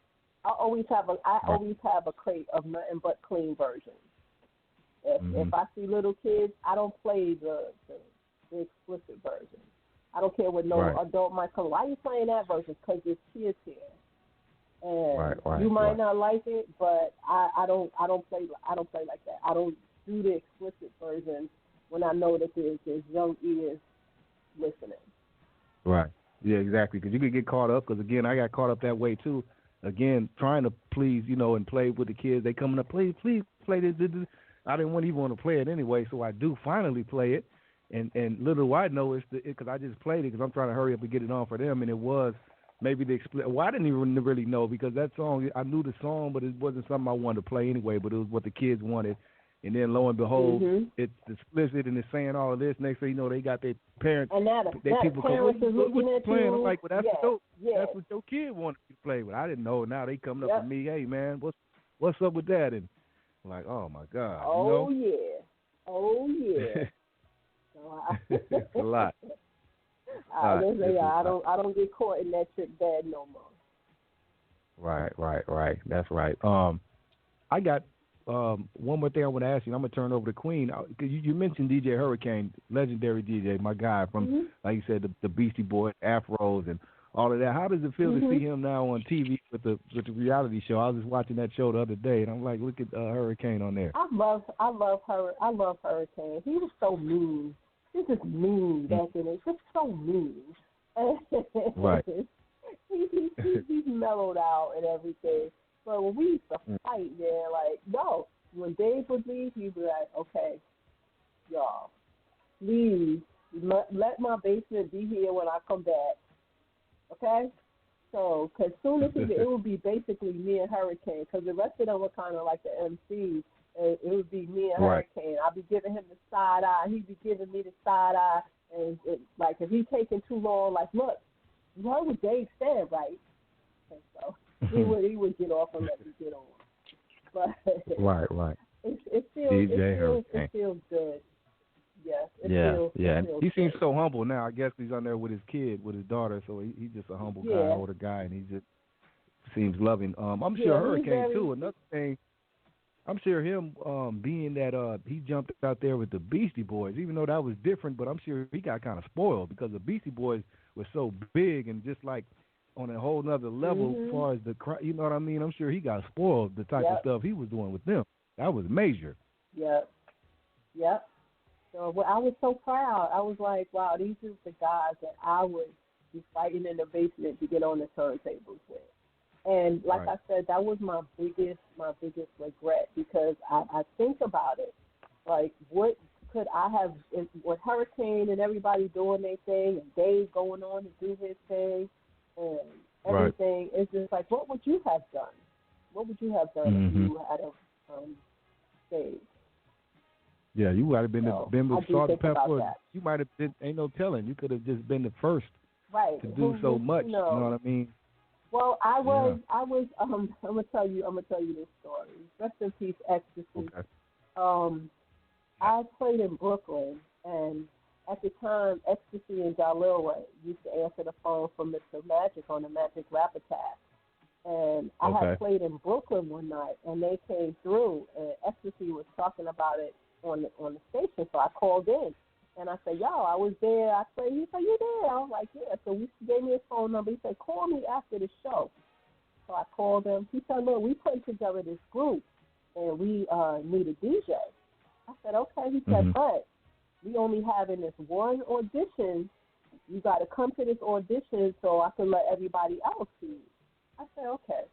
I always have a crate of nothing but clean versions. If I see little kids, I don't play the explicit version. I don't care what adult might come. Why are you playing that version? Because there's kids here, and you might not like it, but I don't play like that. I don't do the explicit version when I know that there's young ears listening. Right. Yeah, exactly. Because you could get caught up. Because again, I got caught up that way too. Again, trying to please, and play with the kids. They coming up, please play this. I didn't even want to play it anyway, so I do finally play it. And little do I know it's because I just played it because I'm trying to hurry up and get it on for them. And it was maybe the I didn't even really know, because that song, I knew the song, but it wasn't something I wanted to play anyway. But it was what the kids wanted. And then lo and behold, it's explicit and it's saying all of this. Next thing you know, they got their parents. And their people come, what you playing? I'm like, well, that's what your kid wanted you to play with. I didn't know. Now they coming up to me, hey man, what's up with that? And I'm like, oh my God. Oh yeah. It's a lot. I don't get caught in that trick bad no more. Right. That's right. I got one more thing I want to ask you. I'm gonna turn over to Queen. Cause you mentioned DJ Hurricane, legendary DJ, my guy from, like you said, the Beastie Boys, Afros, and all of that. How does it feel to see him now on TV with the reality show? I was just watching that show the other day, and I'm like, look at Hurricane on there. I love Hurricane. He was so mean. He's just mean back in it. Just so mean. Right. He's mellowed out and everything. But when we used to fight, man, like, no. When Dave would leave, he'd be like, okay, y'all, please let my basement be here when I come back. Okay? So, because soon as it would be basically me and Hurricane, because the rest of them were kind of like the MCs. It would be me and Hurricane. I'd be giving him the side eye. He'd be giving me the side eye. And, like, if he's taking too long, like, look, you heard what Dave said, right? And so he would get off and let me get on. But right. It feels good. Yes. And he seems so humble now. I guess he's on there with his kid, with his daughter. So he's just a humble guy, older guy, and he just seems loving. I'm sure Hurricane too. Another thing, I'm sure him being that he jumped out there with the Beastie Boys, even though that was different. But I'm sure he got kind of spoiled because the Beastie Boys were so big and just like on a whole nother level as far as you know what I mean? I'm sure he got spoiled, the type of stuff he was doing with them. That was major. Yep. So I was so proud. I was like, wow, these are the guys that I would be fighting in the basement to get on the turntables with. And like I said, that was my biggest regret, because I think about it. Like, what could I have, with Hurricane and everybody doing their thing and Dave going on to do his thing and everything, it's just like, what would you have done? What would you have done if you had a stage? Yeah, you might have been with Salt and Pepper. You might have been, ain't no telling. You could have just been the first to do so much. You know what I mean? Well, I was. I'm gonna tell you this story. Rest in peace, Ecstasy. Okay. I played in Brooklyn, and at the time, Ecstasy and G-Lew used to answer the phone for Mr. Magic on the Magic Rap Attack. And I had played in Brooklyn one night, and they came through, and Ecstasy was talking about it on the station. So I called in, and I said, "Yo, I was there. I played." He said, "You there?" I was like, "Yeah." So he gave me his phone number. He said, "Call me after the show." So I called him. He said, "Look, we put together this group, and we need a DJ." I said, "Okay." He said, "But we only having this one audition. You got to come to this audition so I can let everybody else see you." I said, "Okay."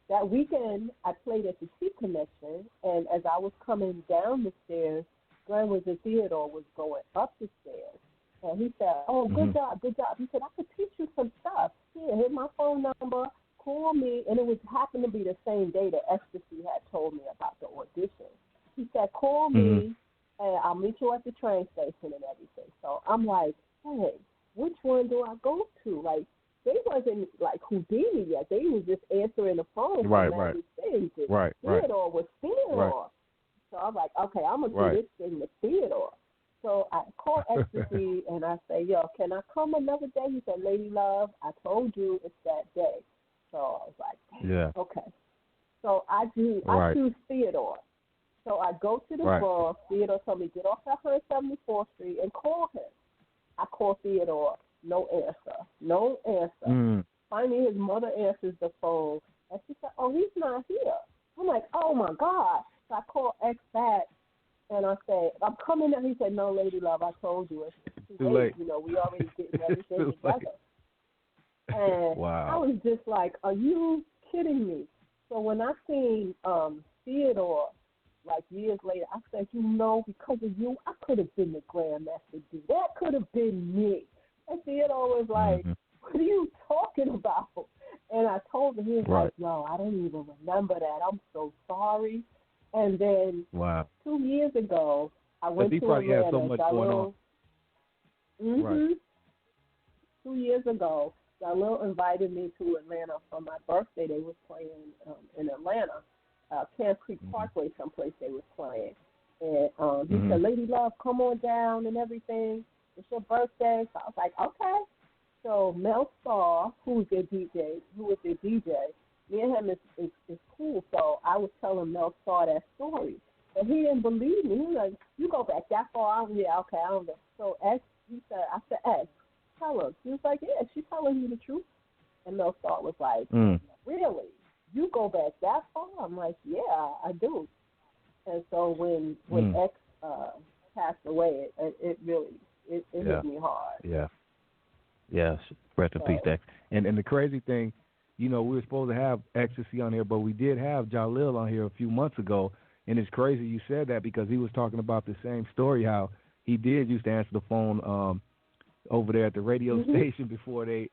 That weekend, I played at the T Connection, and as I was coming down the stairs, Glenn Theodore was going up the stairs. And he said, "Oh, good job, good job." He said, "I could teach you some stuff. Here, here's my phone number. Call me." And it happened to be the same day that Ecstasy had told me about the audition. He said, "Call me, and I'll meet you at the train station and everything." So I'm like, "Hey, which one do I go to?" Like, they wasn't like Houdini yet. They was just answering the phone. Right. Theodore was Theodore. So I'm like, "Okay, I'm going to do this thing with Theodore." So I called Ecstasy, and I say, "Yo, can I come another day?" He said, "Lady Love, I told you it's that day." So I was like, "Damn, okay." So I choose Theodore. So I go to the Bronx. Theodore told me, "Get off at 174th Street and call him." I call Theodore. No answer. Finally, his mother answers the phone, and she said, "Oh, he's not here." I'm like, "Oh, my God." So I call X back, and I say, "I'm coming now." He said, "No, Lady Love, I told you. It's too late. You know, we already getting everything together." And I was just like, "Are you kidding me?" So when I seen Theodore, like years later, I said, "You know, because of you, I could have been the Grandmaster D. That could have been me." And Theodore was like, "What are you talking about?" And I told him, he was like, "Yo, I don't even remember that. I'm so sorry." And then 2 years ago, I went to Atlanta. Had so much going on. 2 years ago, Jalil invited me to Atlanta for my birthday. They was playing in Atlanta, Camp Creek Parkway, someplace they was playing. And he said, "Lady Love, come on down and everything. It's your birthday." So I was like, "Okay." So Mel Starr, who was their DJ, me and him is cool. So I was telling Mel Starr that story. And he didn't believe me. He was like, "You go back that far?" Yeah, okay, I don't know. So I said, "X, tell her." He was like, "Yeah, she's telling you the truth." And Mel Starr was like, "Really? You go back that far?" I'm like, "Yeah, I do." And so when X passed away, it really hit me hard. Yes, rest in peace, X. And the crazy thing, you know, we were supposed to have Ecstasy on here, but we did have Jalil on here a few months ago, and it's crazy you said that because he was talking about the same story, how he did used to answer the phone over there at the radio station before they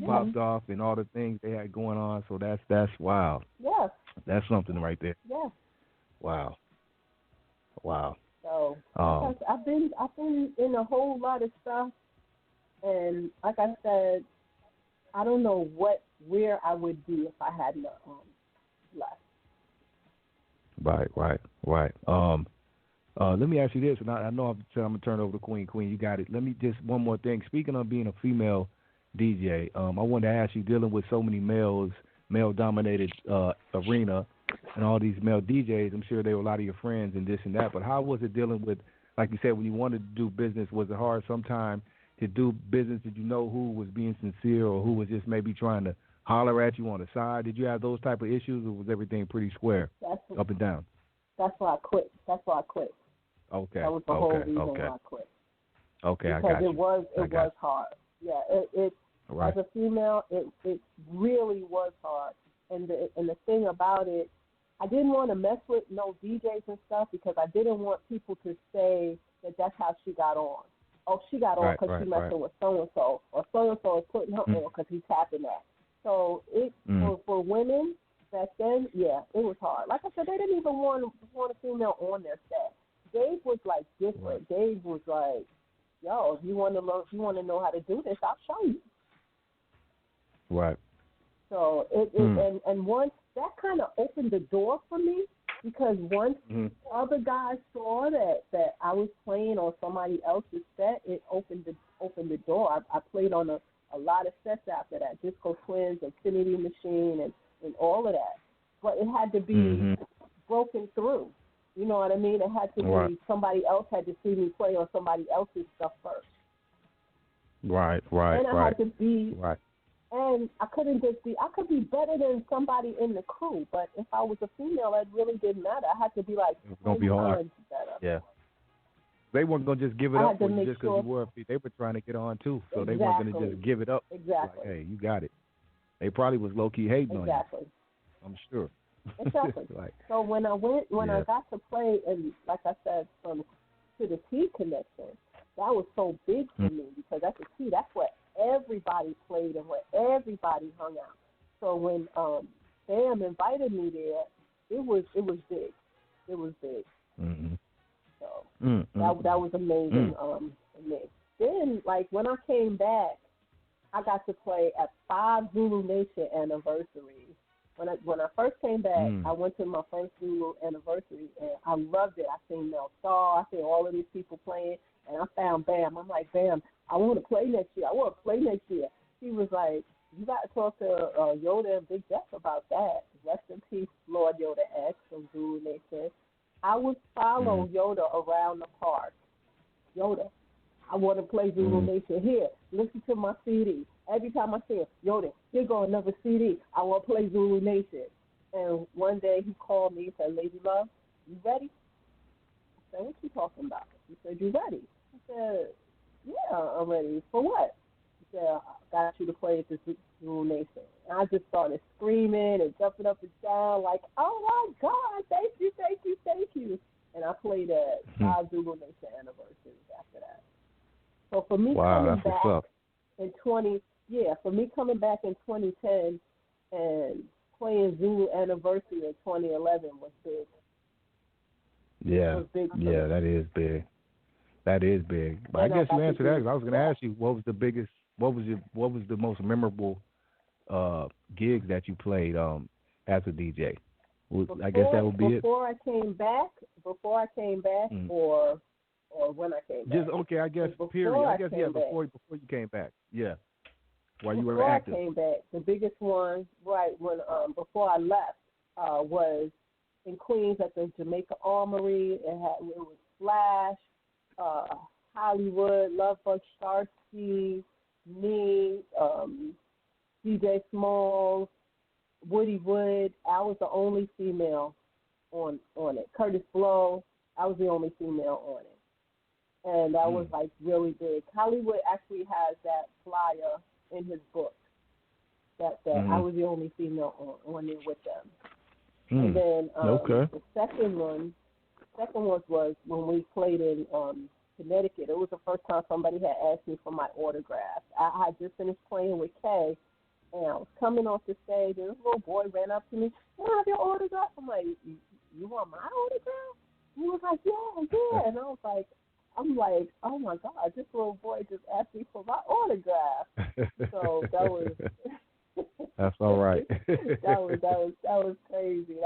popped off and all the things they had going on. So that's wild. Yeah. That's something right there. Yeah. Wow. So I've been in a whole lot of stuff. And like I said, I don't know where I would be if I hadn't left. Right. Let me ask you this, and I know I'm going to turn it over to Queen. Queen, you got it. Let me just one more thing. Speaking of being a female DJ, I wanted to ask you, dealing with so many male-dominated arena, and all these male DJs. I'm sure they were a lot of your friends and this and that. But how was it dealing with, like you said, when you wanted to do business? Was it hard sometimes to do business? Did you know who was being sincere or who was just maybe trying to holler at you on the side? Did you have those type of issues, or was everything pretty square, up and down? That's why I quit. Okay. That was the whole reason why I quit. Okay, because I got you. It was hard. Yeah, it as a female, it really was hard. And the thing about it, I didn't want to mess with no DJs and stuff because I didn't want people to say that that's how she got on. Oh, she got on because she messing with so-and-so, or so-and-so is putting her on because he's tapping that. So for women back then, yeah, it was hard. Like I said, they didn't even want a female on their set. Dave was like different. Dave was like, "Yo, if you want to know how to do this, I'll show you." Right. So and once that kind of opened the door for me, because once other guys saw that I was playing on somebody else's set, it opened the door. I played on a a lot of sets after that, Disco Twins, Infinity Machine, and all of that. But it had to be broken through. You know what I mean? It had to be somebody else had to see me play on somebody else's stuff first. Right. And I had to be, and I couldn't just be, I could be better than somebody in the crew, but if I was a female, it really didn't matter. I had to be like, it's going to be hard. Better. Yeah. They weren't going to just give it up for you just because you were a female. They were trying to get on, too, so they weren't going to just give it up. Exactly. Like, hey, you got it. They probably was low-key hating on you. I'm sure. Exactly. So when I got to play, and like I said, from to the T connection, that was so big for me because at the T, that's where everybody played and where everybody hung out. So when Sam invited me there, it was big. It was big. Mm-hmm. So that was amazing. Then, like when I came back, I got to play at 5 Zulu Nation anniversaries. When I first came back, I went to my first Zulu anniversary, and I loved it. I seen Mel Starr, I seen all of these people playing, and I found Bam. I'm like, Bam, I want to play next year. He was like, you got to talk to Yoda and Big Jeff about that. Rest in peace, Lord Yoda X from Zulu Nation. I would follow Yoda around the park. Yoda, I want to play Zulu Nation. Here, listen to my CD. Every time I see him, Yoda, here go another CD. I want to play Zulu Nation. And one day he called me and said, Lady Love, you ready? I said, what you talking about? He said, you ready? I said, yeah, I'm ready. For what? He said, I got you to play at the Zulu Nation. And I just started screaming and jumping up and down like, oh, my God, thank you. And I played at 5 Zulu Nation anniversaries after that. So for me coming back in 2010 and playing Zulu anniversary in 2011 was big. Yeah, was big that is big. That is big. But I guess you answered that. I was going to ask you, what was the most memorable gigs that you played as a DJ? I guess that would be it. Before I came back, or when I came back. I guess period. I guess before you came back. Yeah. While you were active. Before I came back, the biggest one, when before I left, was in Queens at the Jamaica Armory. It was Flash, Hollywood, Lovebug Starsky, me, DJ Smalls, Woody Wood. I was the only female on it. Curtis Blow, I was the only female on it. And that was like really big. Hollywood actually has that flyer in his book that I was the only female on there with them. And then the second one was when we played in Connecticut. It was the first time somebody had asked me for my autograph. I had just finished playing with Kay, and I was coming off the stage, and this little boy ran up to me, "Can I have your autograph?" I'm like, "You want my autograph?" He was like, "Yeah." And I'm like, oh my God, this little boy just asked me for my autograph. So that was that's all right. that was crazy.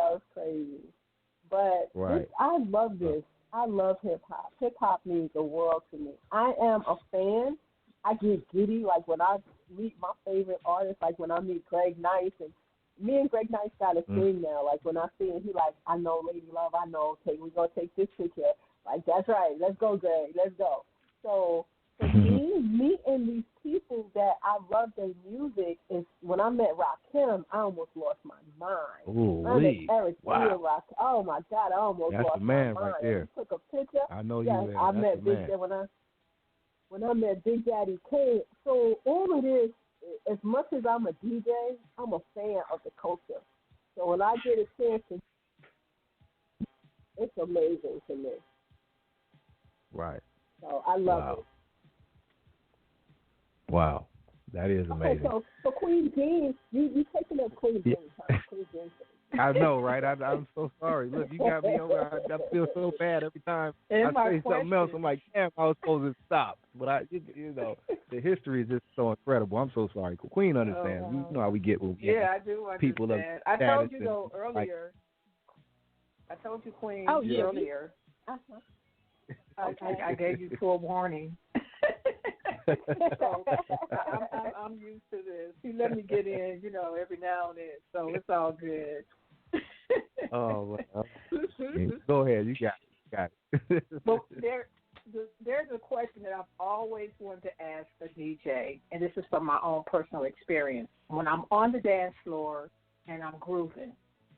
But I love this. I love hip hop. Hip hop means the world to me. I am a fan. I get giddy like when I meet my favorite artists, like when I meet Greg Nice, and me and Greg Nice got a thing now. Like when I see him, he like, I know Lady Love, I know. Okay, we're gonna take this picture. Like, that's right. Let's go, Greg. Let's go. So, for me, meeting these people that I love their music, is when I met Rakim, I almost lost my mind. Ooh, I met Eric B. and Rakim. Oh, my God, I almost lost my mind. That's the man right there. I took a picture. I know you there. I met Big Daddy when I met Big Daddy Kane. So, all of this, as much as I'm a DJ, I'm a fan of the culture. So, when I get a chance to, it's amazing to me. Right. So I love it. Wow. That is amazing. Okay, so Queen Jean, you taking up Queen Jean time. I know, right? I'm so sorry. Look, you got me over. I feel so bad every time I say something else. I'm like, damn, I was supposed to stop. But the history is just so incredible. I'm so sorry. Queen understands. You know how we get when we I do understand. People of I told you though earlier. I told you, Queen, earlier. Uh-huh. I gave you full warning. So I'm used to this. He let me get in, every now and then. So it's all good. Oh, well. Go ahead. You got it. Well, there's a question that I've always wanted to ask a DJ, and this is from my own personal experience. When I'm on the dance floor and I'm grooving,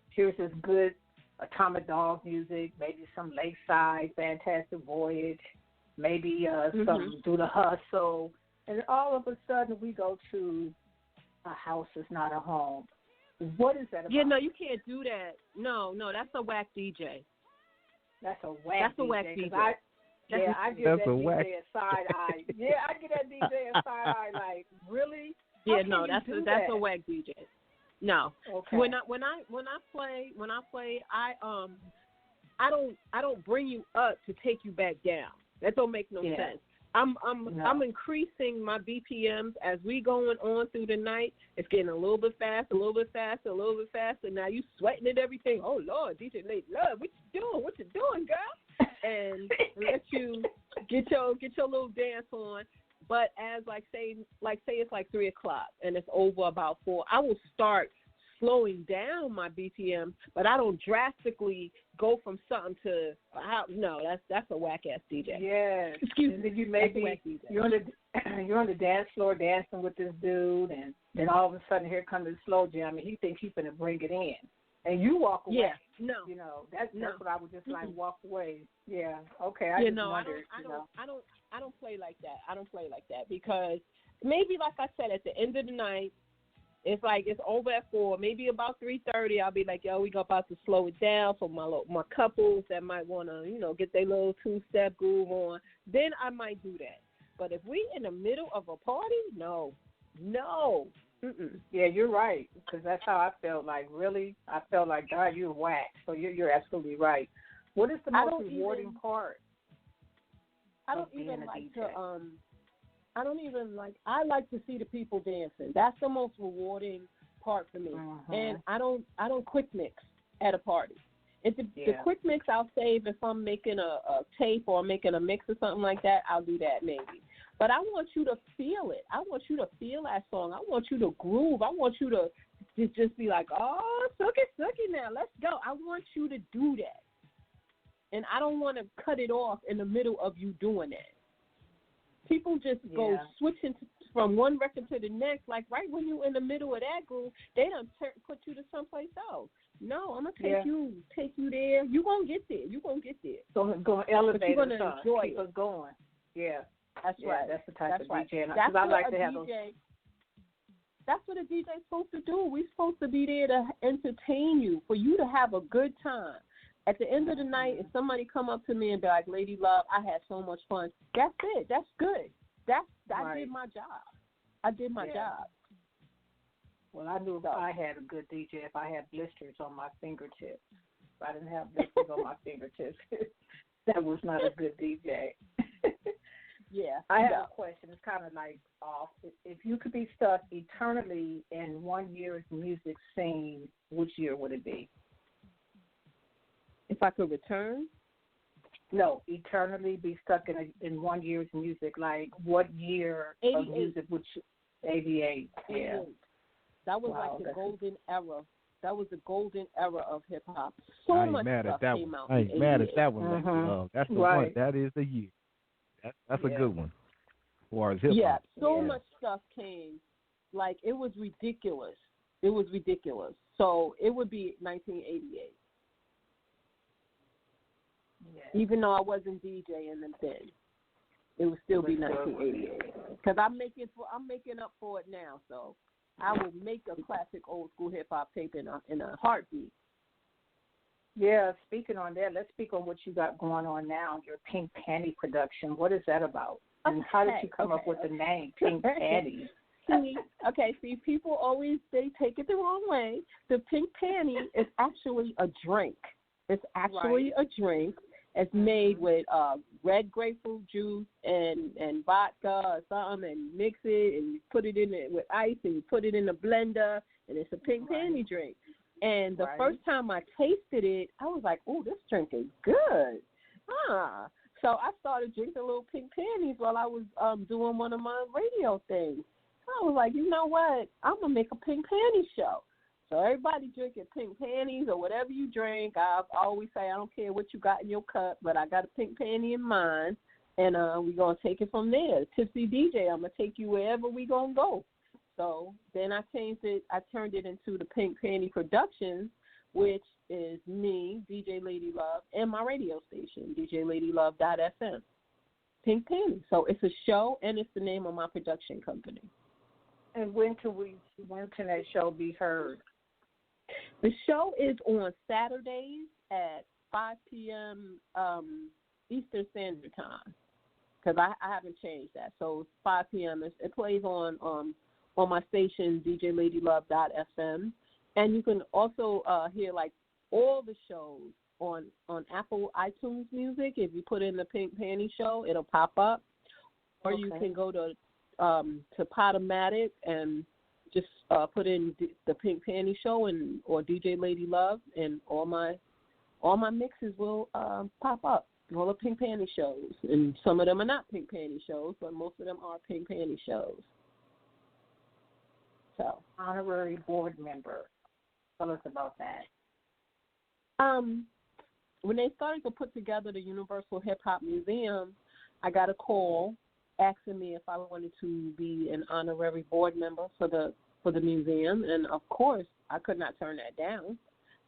here's this good Atomic Dog music, maybe some Lakeside, Fantastic Voyage, maybe some Do the Hustle, and all of a sudden we go to A House Is Not a Home. What is that about? Yeah, no, you can't do that. No, that's a whack DJ. That's a whack DJ. I give that's that a DJ whack. a side eye. Yeah, I give that DJ a side eye. Like, really? Yeah, no, that's a whack DJ. No. Okay. When I play, I don't bring you up to take you back down. That don't make no sense. I'm increasing my BPMs as we going on through the night. It's getting a little bit faster, a little bit faster, a little bit faster. Now you sweating at everything. Oh Lord, DJ Lady Love, what you doing? What you doing, girl? And let you get your little dance on. But as say it's like 3:00 and it's over about 4, I will start slowing down my BPM, but I don't drastically go from something to no. That's a whack ass DJ. Yeah. Excuse me. You're on the dance floor dancing with this dude, and then all of a sudden here comes the slow jam, and he thinks he's gonna bring it in, and you walk away. Yeah. No. That's what I would just like walk away. Yeah. Okay. I don't play like that. I don't play like that because maybe like I said at the end of the night. It's like it's over at 4, maybe about 3:30. I'll be like, yo, we about to slow it down for my couples that might want to, get their little 2-step groove on. Then I might do that. But if we in the middle of a party, no. Mm-mm. Yeah, you're right because that's how I felt. Like really, I felt like God, you're whack. So you're absolutely right. What is the most rewarding part? I don't even like to I like to see the people dancing. That's the most rewarding part for me. And I don't quick mix at a party. The quick mix I'll save if I'm making a tape or making a mix or something like that. I'll do that maybe. But I want you to feel it. I want you to feel that song. I want you to groove. I want you to just be like, oh, suck it now. Let's go. I want you to do that. And I don't want to cut it off in the middle of you doing that. People just go switching from one record to the next, like right when you're in the middle of that groove, they done put you to someplace else. No, I'm gonna take you there. You gonna get there. So gonna elevate but you're gonna us, enjoy keep us going. Yeah, that's right. That's the type that's of right. DJ. That's I like what to have DJ, those. That's what a DJ's supposed to do. We're supposed to be there to entertain you, for you to have a good time. At the end of the night, if somebody come up to me and be like, Lady Love, I had so much fun, that's it. That's good. I did my job. I did my job. Well, I knew I had a good DJ if I had blisters on my fingertips. If I didn't have blisters on my fingertips, that was not a good DJ. Yeah. I have a question. It's kind of like off. If you could be stuck eternally in 1 year's music scene, which year would it be? If I could return? No, eternally be stuck in 1 year's music. Like, what year of music would you? 88. Yeah. That was like the golden era. That was the golden era of hip hop. So I ain't much mad stuff at that came one. out. I ain't mad at that one. That's the one. That is the year. That's a good one. As far as hip hop. Yeah, so much stuff came. Like, it was ridiculous. So it would be 1988. Yeah. Even though I wasn't DJing them then, it would still be 1988. Because I'm making up for it now. So I will make a classic old school hip hop tape in a heartbeat. Yeah, speaking on that, let's speak on what you got going on now. Your Pink Panty production. What is that about? And how did you come up with the name Pink Panty? Okay, see, people always they take it the wrong way. The Pink Panty is actually a drink. It's actually a drink. It's made with red grapefruit juice and vodka or something, and mix it, and you put it in it with ice, and you put it in a blender, and it's a pink panty drink. And the first time I tasted it, I was like, "Oh, this drink is good." So I started drinking little pink panties while I was doing one of my radio things. I was like, you know what? I'm going to make a pink panty show. So everybody drinking pink panties or whatever you drink. I always say I don't care what you got in your cup, but I got a pink panty in mine, and we're going to take it from there. Tipsy DJ, I'm going to take you wherever we going to go. So then I changed it. I turned it into the Pink Panty Productions, which is me, DJ Lady Love, and my radio station, djladylove.fm. Pink Panty. So it's a show, and it's the name of my production company. And when can that show be heard? The show is on Saturdays at 5 p.m. Eastern Standard Time, because I haven't changed that. So it's 5 p.m. It plays on my station, djladylove.fm. And you can also hear, like, all the shows on Apple iTunes Music. If you put in the Pink Panty Show, it'll pop up. Or you can go to Podomatic and just put in the Pink Panty Show or DJ Lady Love, and all my mixes will pop up. All the Pink Panty shows, and some of them are not Pink Panty shows, but most of them are Pink Panty shows. So, honorary board member. Tell us about that. When they started to put together the Universal Hip Hop Museum, I got a call asking me if I wanted to be an honorary board member for the museum, and of course I could not turn that down.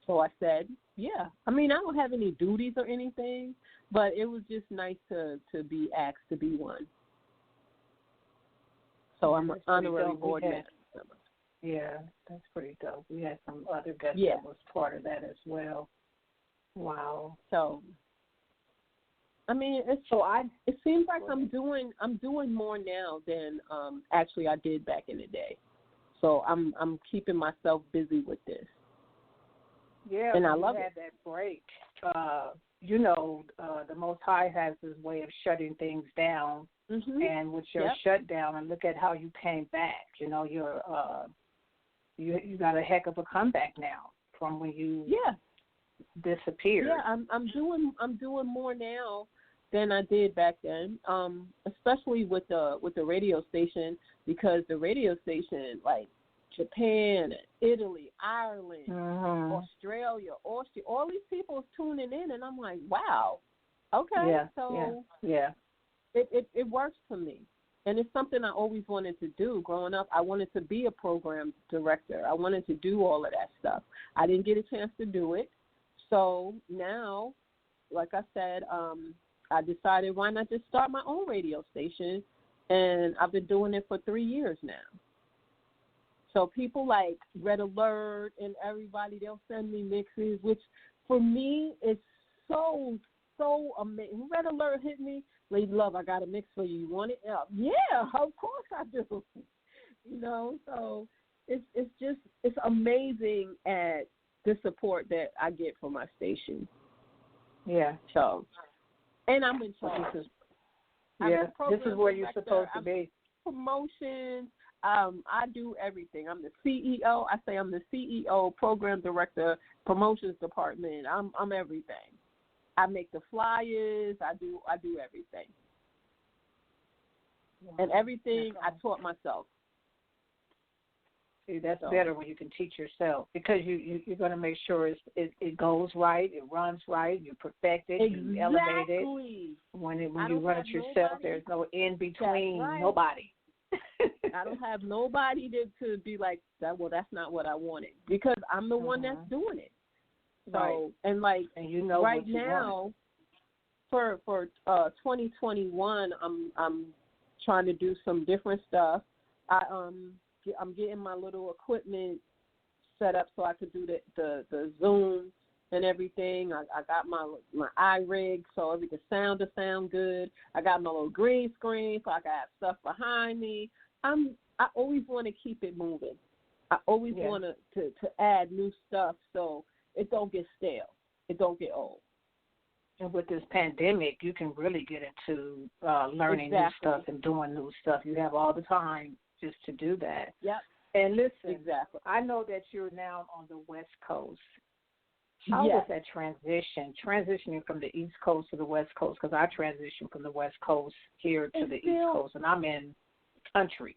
So I said, yeah. I mean, I don't have any duties or anything, but it was just nice to be asked to be one. So I'm an honorary board member. Yeah, that's pretty dope. We had some other guests that was part of that as well. Wow. So, I mean, it seems like I'm doing more now than actually I did back in the day. So I'm keeping myself busy with this. Yeah, and I love it. That break. The Most High has his way of shutting things down, and with your shutdown, and look at how you came back. You know, you got a heck of a comeback now from when you disappeared. Yeah, I'm doing more now than I did back then, especially with the radio station, because the radio station, like Japan, Italy, Ireland, Australia, Austria, all these people tuning in, and I'm like, wow, okay, it works for me. And it's something I always wanted to do. Growing up, I wanted to be a program director. I wanted to do all of that stuff. I didn't get a chance to do it. So now, like I said, I decided why not just start my own radio station, and I've been doing it for 3 years now. So people like Red Alert and everybody, they'll send me mixes, which for me is so amazing. Red Alert hit me, Lady Love, I got a mix for you. You want it? Yeah, of course I do. So it's amazing at the support that I get from my station. Yeah. So, and I'm in charge. This is where you're supposed to be. Promotions. I do everything. I'm the CEO. I say I'm the CEO, program director, promotions department. I'm everything. I make the flyers. I do everything. Wow. And everything I taught myself. See, that's better when you can teach yourself, because you're going to make sure it goes right, it runs right, you perfect it, you elevate it. When you run it yourself, there's no in between, nobody. I don't have nobody to be like that. Well, that's not what I wanted, because I'm the one that's doing it. So and right now, for 2021, I'm trying to do some different stuff. I'm getting my little equipment set up so I could do the Zoom and everything. I got my iRig so the sound to sound good. I got my little green screen so I can have stuff behind me. I always want to keep it moving. I always want to add new stuff so it don't get stale. It don't get old. And with this pandemic, you can really get into learning new stuff and doing new stuff. You have all the time just to do that. Yep. And listen, I know that you're now on the West Coast. How was that transitioning from the East Coast to the West Coast? Because I transitioned from the West Coast here to the East Coast, and I'm in country.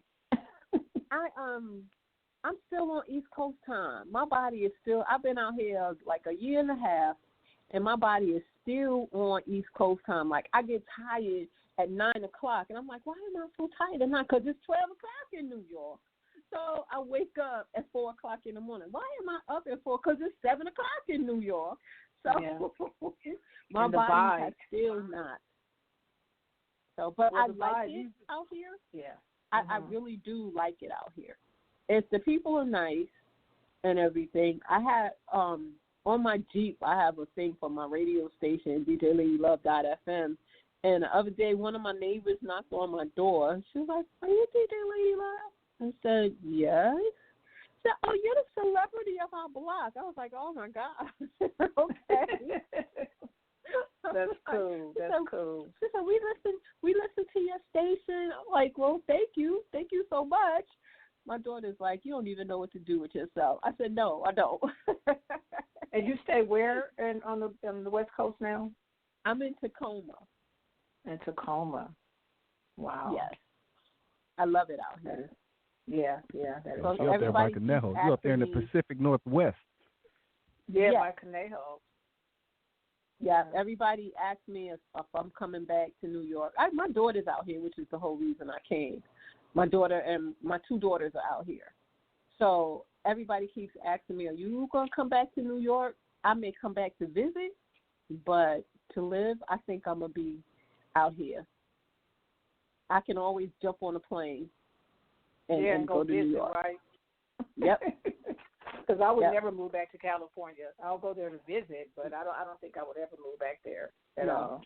I'm still on East Coast time. My body is still. I've been out here like a year and a half, and my body is still on East Coast time. Like I get tired at 9:00, and I'm like, why am I so tired at 9? Because it's 12:00 in New York. So I wake up at 4:00 in the morning. Why am I up at 4? Because it's 7:00 in New York. So my body has still not. So, but I like it out here. Yeah, I really do like it out here. If the people are nice and everything, I had on my Jeep, I have a thing for my radio station, DJLadyLove.fm. And the other day, one of my neighbors knocked on my door. She was like, "Are you DJ Lady Love?" I said, "Yes." She said, "Oh, you're the celebrity of our block." I was like, "Oh my God." Okay. That's cool. That's cool. She said, we listen to your station. I'm like, well, thank you so much. My daughter's like, you don't even know what to do with yourself. I said, no, I don't. And you stay where on the West Coast now? I'm in Tacoma. In Tacoma. Wow. Yes. I love it out here. Yeah. That is so you're up there by Conejo. You're up there in the Pacific Northwest. Yeah, by Conejo. Yeah, everybody asked me if I'm coming back to New York. My daughter's out here, which is the whole reason I came. My daughter and my 2 daughters are out here. So everybody keeps asking me, are you going to come back to New York? I may come back to visit, but to live, I think I'm going to be out here. I can always jump on a plane and go to visit, New York. Right? Yep. Because I would never move back to California. I'll go there to visit, but I don't think I would ever move back there at all.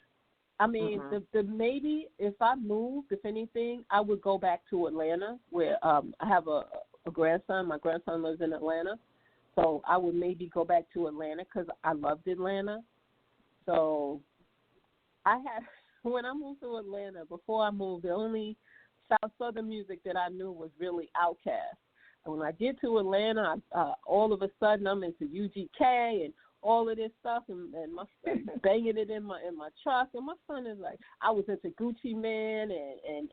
I mean, the maybe if I moved, if anything, I would go back to Atlanta, where I have a grandson. My grandson lives in Atlanta, so I would maybe go back to Atlanta because I loved Atlanta. So when I moved to Atlanta, before I moved, the only Southern music that I knew was really Outkast. When I get to Atlanta, all of a sudden I'm into UGK and all of this stuff, and my son banging it in my truck. And my son is like, I was into Gucci Mane and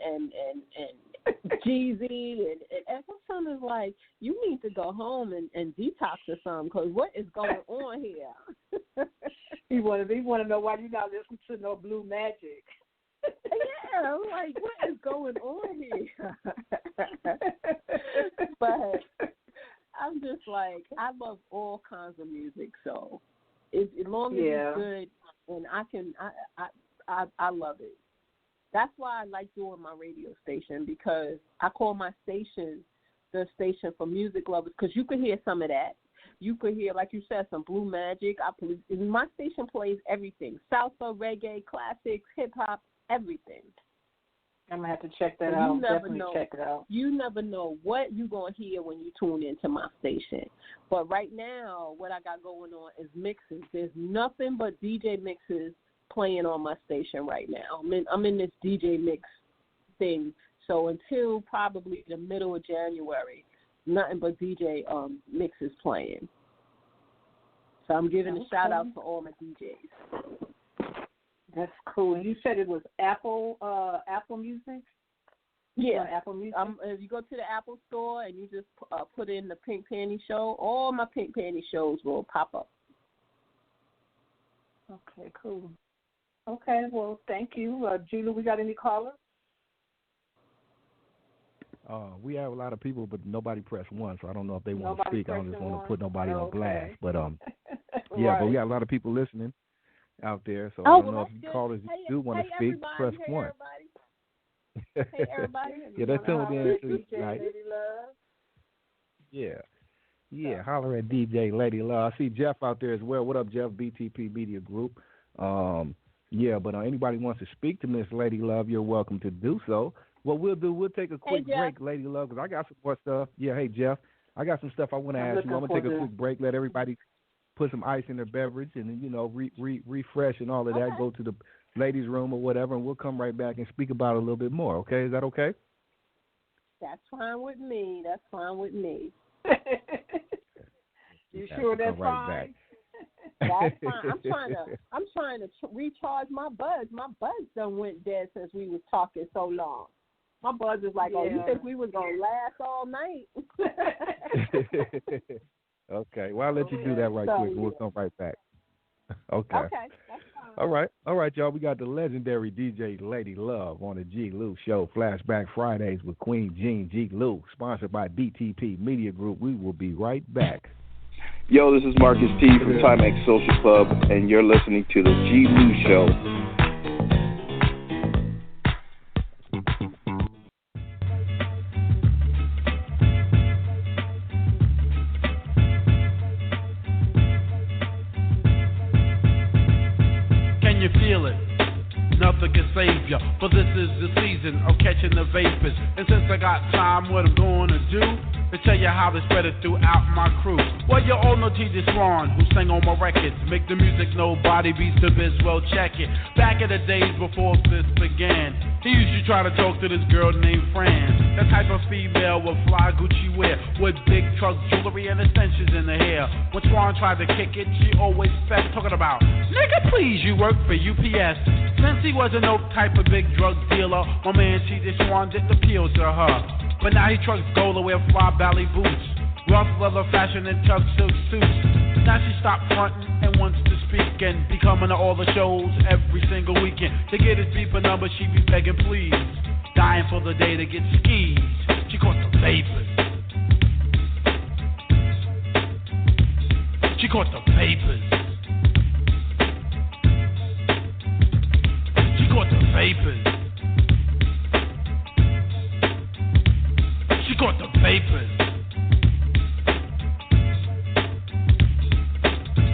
Jeezy, and my son is like, you need to go home and detox or something, because what is going on here? He want to know why you not listening to no Blue Magic. Yeah, I'm like, what is going on here? But I'm just like, I love all kinds of music, so as long as it's good, and I love it. That's why I like doing my radio station, because I call my station the station for music lovers, because you can hear some of that. You could hear, like you said, some Blue Magic. My station plays everything: salsa, reggae, classics, hip hop, everything. I'm going to have to check that out. Definitely check it out. You never know what you're going to hear when you tune into my station. But right now, what I got going on is mixes. There's nothing but DJ mixes playing on my station right now. I'm in this DJ mix thing. So until probably the middle of January, nothing but DJ mixes playing. So I'm giving a shout-out to all my DJs. That's cool. And you said it was Apple Music? Yeah. Apple Music? If you go to the Apple store and you just put in the Pink Panty Show, all my Pink Panty shows will pop up. Okay, cool. Okay, well, thank you. G-Lew, we got any callers? We have a lot of people, but nobody pressed 1, so I don't know if they want Nobody to speak. I don't just want to put nobody on Okay. blast. But, yeah, right. but we got a lot of people listening out there, so I don't know if you callers do want to speak, press 1. Hey, everybody. Yeah, that's tuned in to DJ Lady Love. Yeah, holler at DJ Lady Love. I see Jeff out there as well. What up, Jeff? BTP Media Group. Yeah, but anybody wants to speak to Miss Lady Love, you're welcome to do so. What we'll do, we'll take a quick break, Lady Love, because I got some more stuff. Yeah, hey, Jeff, I got some stuff I want to ask you. I'm going to take a quick break, let everybody put some ice in their beverage and, refresh and all of that. Go to the ladies' room or whatever, and we'll come right back and speak about it a little bit more, okay? Is that okay? That's fine with me. You sure that's right fine? Back. That's fine. I'm trying to recharge my buzz. My buzz done went dead since we was talking so long. My buzz is like, oh, you think we was gonna last all night? Okay. Well, I'll let you do that right quick. We'll come right back. Okay. Okay, that's fine. All right, y'all. We got the legendary DJ Lady Love on the G-Lew Show, Flashback Fridays with Queen Jean G-Lew, sponsored by BTP Media Group. We will be right back. Yo, this is Marcus T from Timex Social Club, and you're listening to the G-Lew Show. Can you feel it? Nothing can save ya, for this is the season of catching the vapors. And since I got time, what I'm gonna do to tell you how they spread it throughout my crew. Well, you all know T.J. Swan, who sang on my records. Make the music nobody beats the biz, well check it. Back in the days before this began, he used to try to talk to this girl named Fran. That type of female with fly Gucci wear, with big truck jewelry and extensions in her hair. When Swan tried to kick it, she always fed, talking about, nigga, please, you work for UPS. Since he wasn't no type of big drug dealer, my man T.J. Swan didn't appeal to her. But now he trucks gold and wear fly ballet boots, rough leather fashion and tough silk suits. Now she stopped fronting and wants to speak and be coming to all the shows every single weekend. To get his beeper number, she be begging please, dying for the day to get skis. She caught the vapors. She caught the vapors. She caught the vapors. She caught the vapors.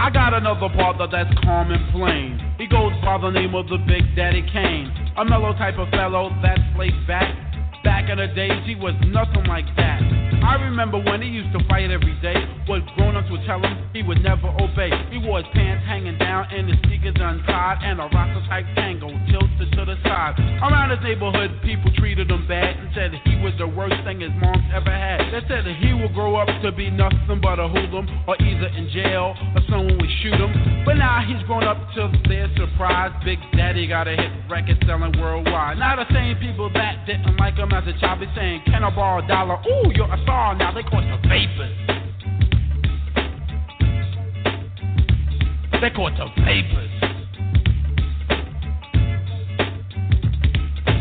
I got another partner that's calm and plain. He goes by the name of the Big Daddy Kane. A mellow type of fellow that's laid back. Back in the days, he was nothing like that. I remember when he used to fight every day. What grown-ups would tell him, he would never obey. He wore his pants hanging down and his sneakers untied, and a Rasta-type tango tilted to the side. Around his neighborhood, people treated him bad and said he was the worst thing his mom's ever had. They said that he would grow up to be nothing but a hoodlum, or either in jail or someone would shoot him. But now he's grown up to their surprise. Big Daddy got a hit record selling worldwide. Now the same people that didn't like him as a child be saying, can I borrow $1? Ooh, you're a star now. They caught the vapors. They caught the vapors.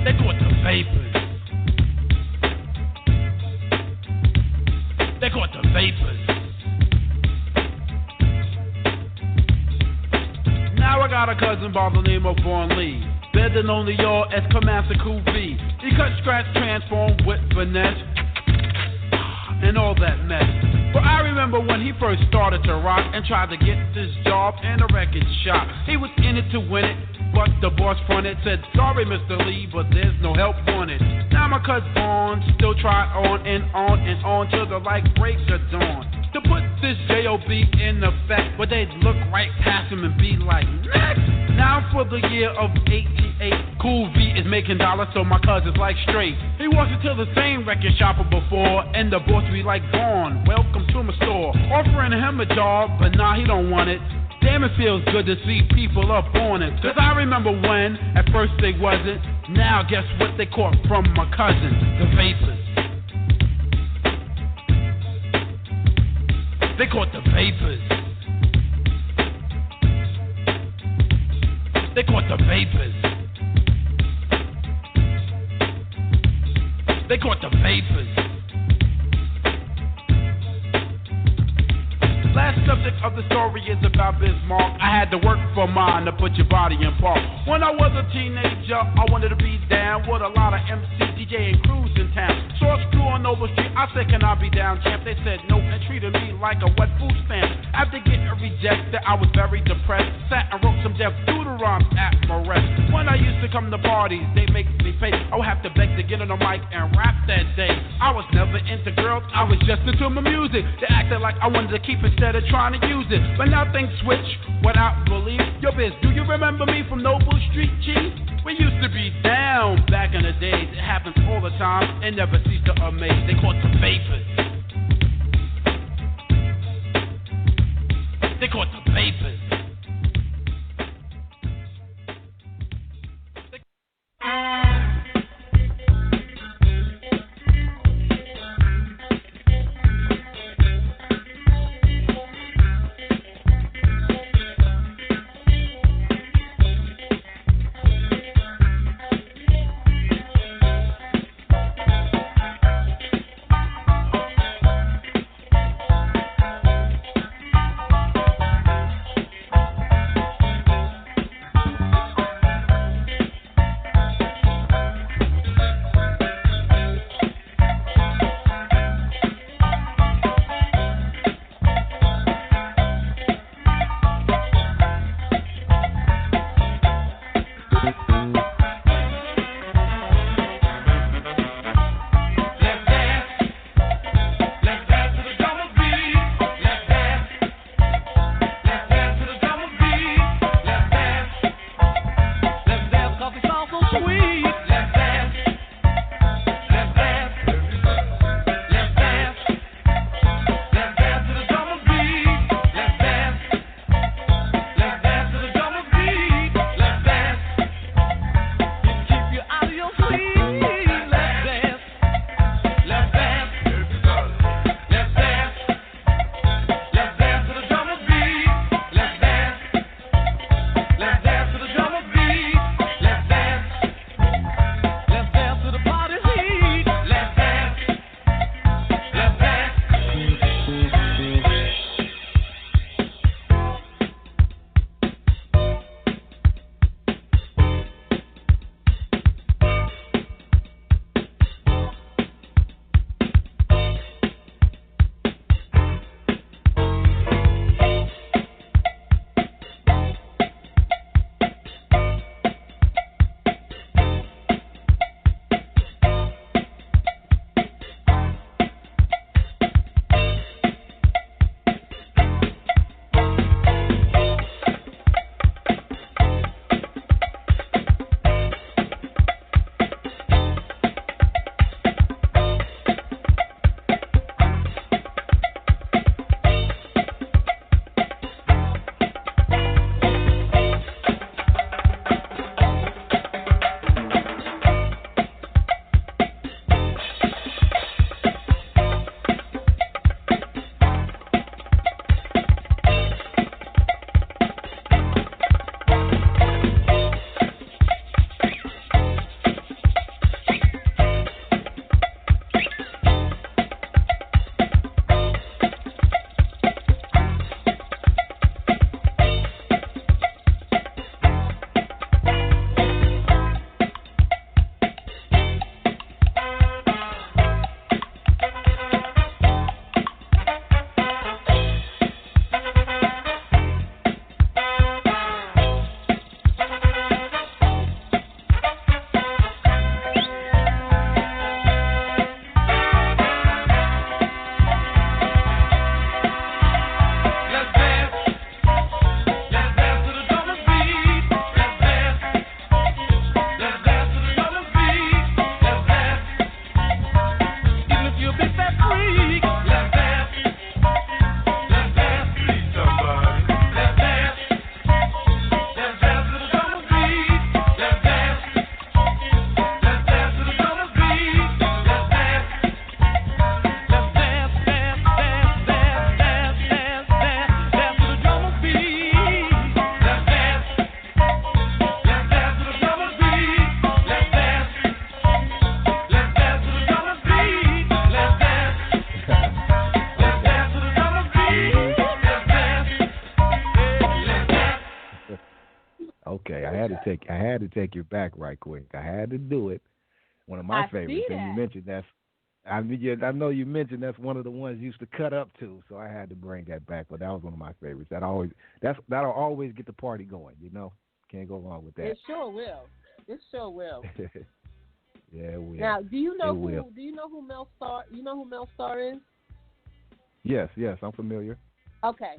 They caught the vapors. They caught the vapors. Now I got a cousin by the name of Vaughn Lee, better known to y'all as Commander Cool V. He cut, scratch, transform with finesse and all that mess. But I remember when he first started to rock and tried to get this job in a record shop. He was in it to win it, but the boss fronted, said, sorry, Mr. Lee, but there's no help wanted. Now my cousin Vaughn still tried on and on and on till the light breaks of dawn to put this J.O.B. in effect, but they'd look right past him and be like, next. Now for the year of 88, Cool V is making dollars, so my cousin's like straight. He walks into the same record shop before, and the boss be like, Vaughn, welcome to my store. Offering him a job, but nah, he don't want it. Damn, it feels good to see people up on it. Cause I remember when, at first they wasn't. Now guess what they caught from my cousin? The vapors. They caught the vapors. They caught the vapors. They caught the vapors. Last subject of the story is about Bismarck. I had to work for mine to put your body in park. When I was a teenager, I wanted to be down with a lot of MC, DJ, and crews in town. Saw a screw on Nova Street, I said, can I be down, champ? They said no and treated me like a wet food stamp. After getting rejected, I was very depressed. Sat and wrote some Deaf Doodle rhymes at my rest. When I used to come to parties, they make me pay. I would have to beg to get on the mic and rap that day. I was never into girls, I was just into my music. They acted like I wanted to keep it instead of trying to use it. But now things switch without belief. Yo, biz, do you remember me from Noble Street, G? We used to be down back in the days. It happens all the time and never cease to amaze. They caught the vapors. They caught the vapors. Okay, I had to take you back right quick. I had to do it. One of my I see favorites, and you that. mentioned that's. I mean, yeah, I know you mentioned that's one of the ones you used to cut up to, so I had to bring that back. But that was one of my favorites. That'll always get the party going. You know, can't go wrong with that. It sure will. It sure will. Yeah, it will. Now, do you know it will. who Mel Star? You know who Mel Star is? Yes, I'm familiar. Okay.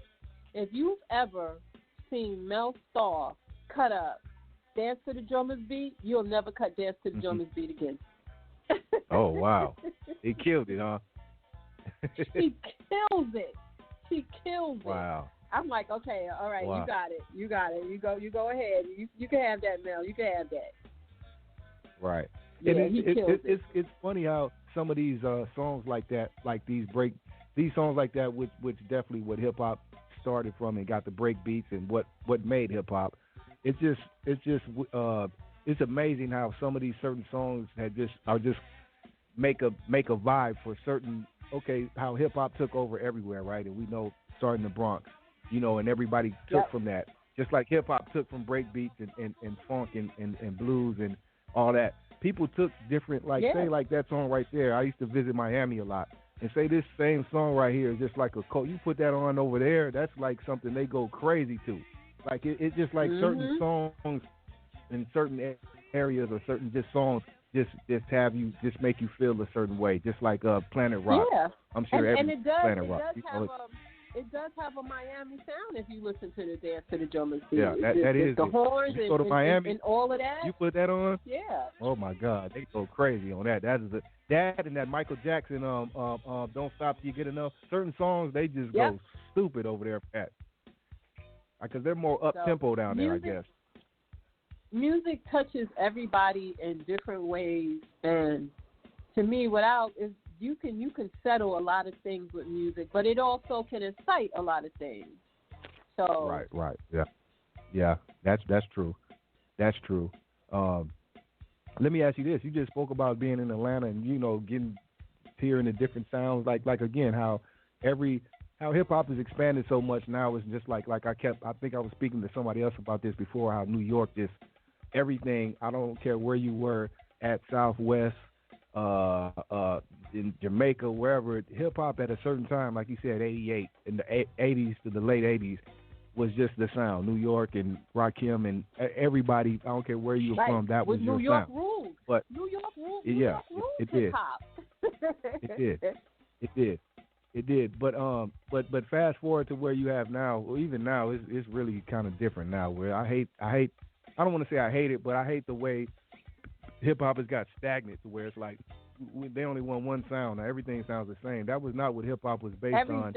If you've ever seen Mel Star cut up Dance to the Drummer's Beat, you'll never cut Dance to the Drummer's Beat again. Oh, wow. He killed it, huh? He kills it. He kills it. Wow. I'm like, okay, all right, Wow. you got it. You go ahead. You can have that, Mel. You can have that. Right. Yeah, and he kills it. It's funny how some of these songs like that, like these songs like that, which definitely what hip hop started from and got the break beats and what made hip hop. It's amazing how some of these certain songs are just make a vibe for certain. Okay, how hip hop took over everywhere, right? And we know starting the Bronx, and everybody took from that. Just like hip hop took from break beats and funk and blues and all that. People took different, say like that song right there. I used to visit Miami a lot, and say this same song right here is just like a cult. You put that on over there, that's like something they go crazy to. Like it's just like certain songs in certain areas or certain just songs just make you feel a certain way. Just like Planet Rock. Yeah, I'm sure and it does. Planet Rock. It does have a Miami sound if you listen to the Dance to the Drummer's Beat. Yeah, that is the it. horns you go to Miami, and all of that. You put that on? Yeah. Oh my God, they go crazy on that. That is that and that Michael Jackson Don't Stop Till You Get Enough. Certain songs they just go stupid over there at. Because they're more up tempo down there, I guess. Music touches everybody in different ways, and to me, you can settle a lot of things with music, but it also can incite a lot of things. So right, yeah, that's true. That's true. Let me ask you this: you just spoke about being in Atlanta and hearing the different sounds, like again how hip hop has expanded so much now. It's just like I think I was speaking to somebody else about this before. How New York just everything. I don't care where you were at Southwest. In Jamaica, wherever, hip hop at a certain time, like you said, 88 in the 80s to the late 80s, was just the sound. New York and Rakim and everybody. I don't care where you're from. That was your New York sound. Rules. But New York rules. It did. It did. But fast forward to where you have now. Well, even now, it's really kind of different now. Where I hate. I don't want to say I hate it, but I hate the way hip hop has got stagnant to where it's like they only want one sound. Now everything sounds the same. That was not what hip hop was based on.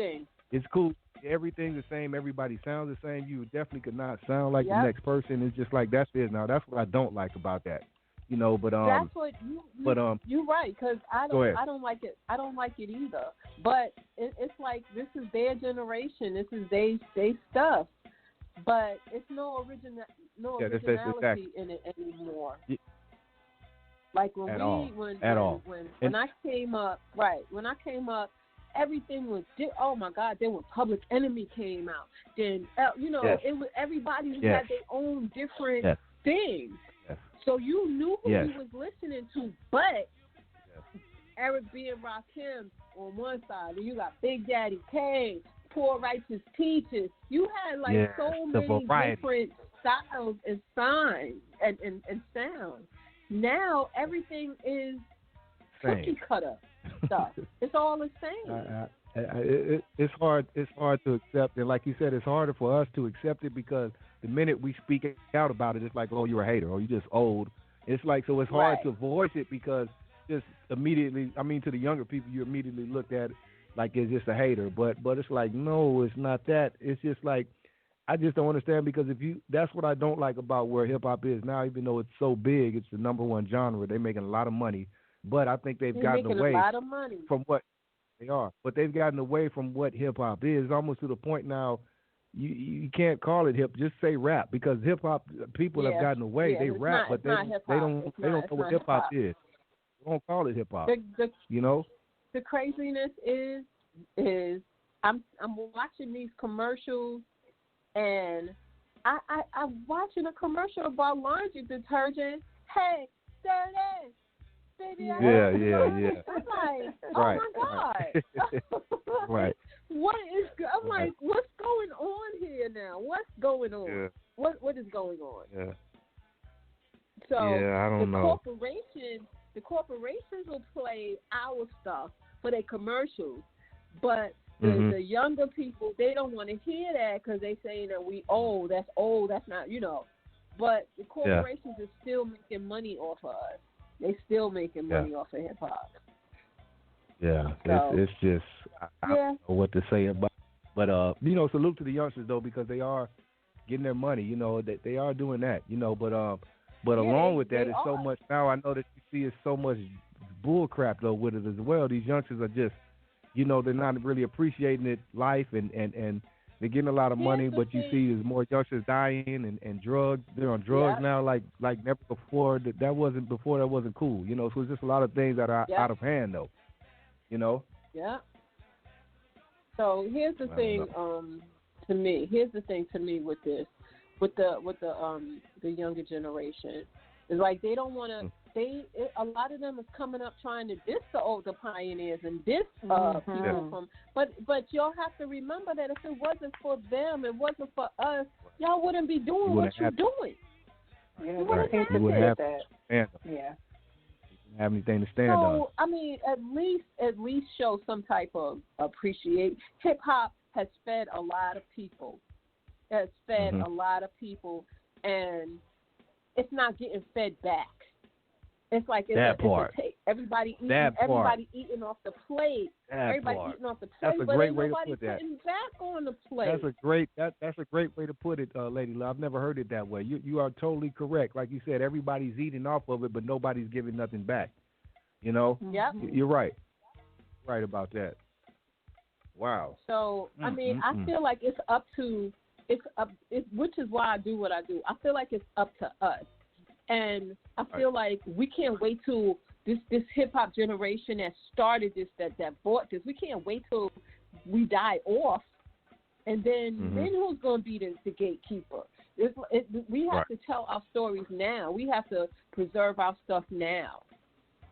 It's cool. Everything's the same. Everybody sounds the same. You definitely could not sound like the next person. It's just like that's it now. That's what I don't like about that. But that's what you're right, because I don't like it. I don't like it either. But it's like this is their generation. This is they stuff. But it's no originality in it anymore. Yeah. Like when I came up, everything was, oh my God, then when Public Enemy came out, then, it was, everybody had their own different things. Yes. So you knew who you was listening to, but Eric B. and Rakim on one side, and you got Big Daddy Kane, Poor Righteous Teachers. You had so many different styles and signs and sounds. Now everything is cookie cutter stuff. It's all the same. It's hard to accept, and like you said, it's harder for us to accept it because the minute we speak out about it, it's like, oh, you're a hater, or you're just old. It's like, so it's hard to voice it because just immediately, to the younger people, you immediately looked at it like it's just a hater. But it's like, no, it's not that. It's just like, I just don't understand because that's what I don't like about where hip hop is now. Even though it's so big, it's the number one genre. They're making a lot of money, but I think they've gotten away from what they are. But they've gotten away from what hip hop is. Almost to the point now, you can't call it hip. Just say rap because hip hop people have gotten away. They rap, but they don't know what hip hop is. They don't call it hip hop. The craziness is I'm watching these commercials. And I'm watching a commercial about laundry detergent. Hey, there it is. Baby, Yeah. I'm like, oh right, my God. Right. What is? I'm like, what's going on here now? What's going on? Yeah. What is going on? Yeah. So I don't know. The corporations will play our stuff for their commercials, but the younger people, they don't want to hear that because they saying that we old. That's old. That's not, But the corporations are still making money off of us. They still making money off of hip hop. Yeah, so, it's just I don't know what to say about it. But salute to the youngsters though, because they are getting their money. That they are doing that. But along with that, it's so much now. I know that you see it's so much bull crap though with it as well. These youngsters are just, they're not really appreciating it, life, and they're getting a lot of money. But you see, there's more youngsters dying and drugs. They're on drugs now, like never before. That wasn't before. That wasn't cool. So it's just a lot of things that are out of hand though. Yeah. So here's the thing. To me, with this, with the younger generation, is like they don't want to. A lot of them is coming up trying to diss the older pioneers and diss people from. But y'all have to remember that if it wasn't for them, it wasn't for us, y'all wouldn't be doing what you're doing. Yeah, you wouldn't have that. Yeah. Have anything to stand on. So I mean, at least show some type of appreciate. Hip hop has fed a lot of people. It's fed a lot of people, and it's not getting fed back. It's like everybody eating off the plate. Eating off the plate. That's a great way to put that. Putting back on the plate. That's a great way to put it, Lady Love. I've never heard it that way. You are totally correct. Like you said, everybody's eating off of it, but nobody's giving nothing back. Yep. You're right. Right about that. Wow. So I mean, I feel like it's which is why I do what I do. I feel like it's up to us. And I feel like we can't wait till this hip hop generation that started this, that bought this. We can't wait till we die off, and then who's going to be the gatekeeper? We have to tell our stories now. We have to preserve our stuff now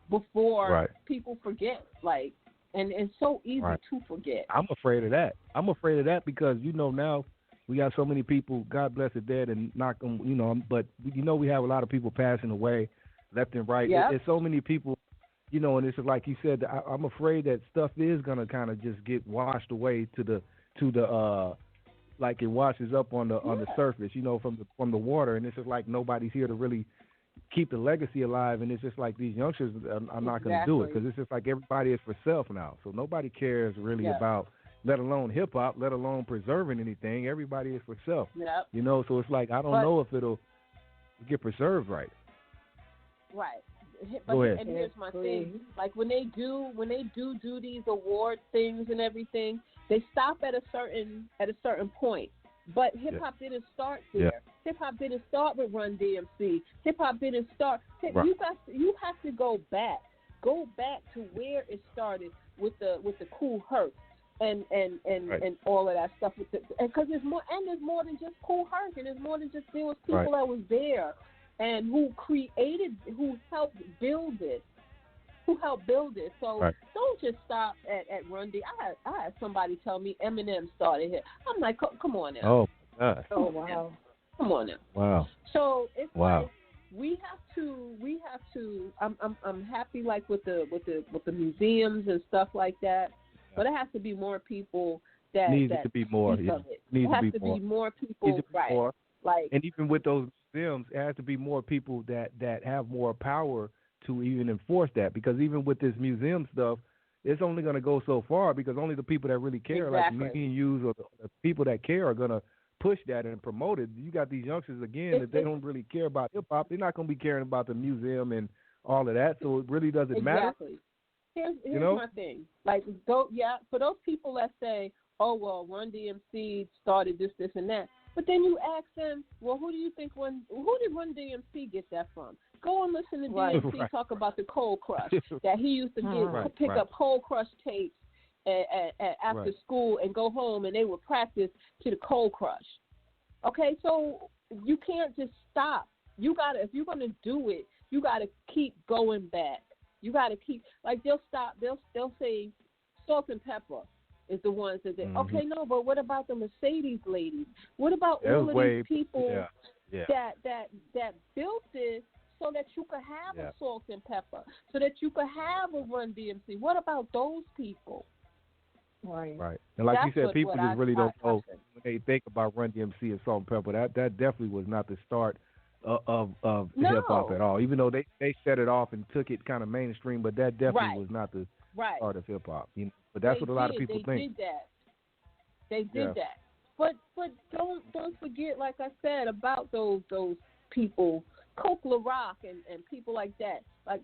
before people forget. And it's so easy to forget. I'm afraid of that because now. We got so many people, God bless the dead, and knock them, but we have a lot of people passing away left and right. Yep. There's so many people, and it's like you said, I'm afraid that stuff is going to kind of just get washed away to the like it washes up on the surface, from the water, and it's just like nobody's here to really keep the legacy alive, and it's just like these youngsters are not going to do it because it's just like everybody is for self now, so nobody cares really about, let alone hip-hop, let alone preserving anything. Everybody is for self, so it's like I don't know if it'll get preserved right. Right. Go ahead. And here's my thing. Like when they do these award things and everything, they stop at a certain point. But hip-hop didn't start there. Yeah. Hip-hop didn't start with Run DMC. Hip-hop didn't start. You have to go back. Go back to where it started with the Cool Herc. And all of that stuff, because there's more than just Cool Herc, and there's more than just there was people that was there, and who helped build it. So don't just stop at Run D. I had somebody tell me Eminem started here. I'm like, come on now. Oh my gosh. Oh wow. Come on now. Wow. So it's like we have to. I'm happy like with the museums and stuff like that. But it has to be more people that needs to be more. It has to be more people, more. Like, and even with those museums, it has to be more people that have more power to even enforce that. Because even with this museum stuff, it's only going to go so far because only the people that really care, like me and you, or the people that care, are going to push that and promote it. You got these youngsters again that they don't really care about hip hop. They're not going to be caring about the museum and all of that. So it really doesn't matter. Here's my thing. Like, for those people that say, oh, well, Run DMC started this, and that. But then you ask them, well, who did Run DMC get that from? Go and listen to DMC talk about the Cold Crush, that he used to pick up Cold Crush tapes after school and go home, and they would practice to the Cold Crush. Okay, so you can't just stop. You gotta, if you're gonna do it, you gotta keep going back. You gotta keep, like, they'll stop. They'll say salt and pepper is the ones that they. Okay, no, but what about the Mercedes ladies? What about all of these people that built this so that you could have a salt and pepper, so that you could have a Run DMC? What about those people? Right. And like you said, people just really don't know when they think about Run DMC and Salt and Pepper. That definitely was not the start of hip hop at all. Even though they set it off and took it kind of mainstream, but that definitely was not the start of hip hop. You know? But that's what a lot of people think. They did that. But don't forget, like I said, about those people, Coke LaRock and people like that. Like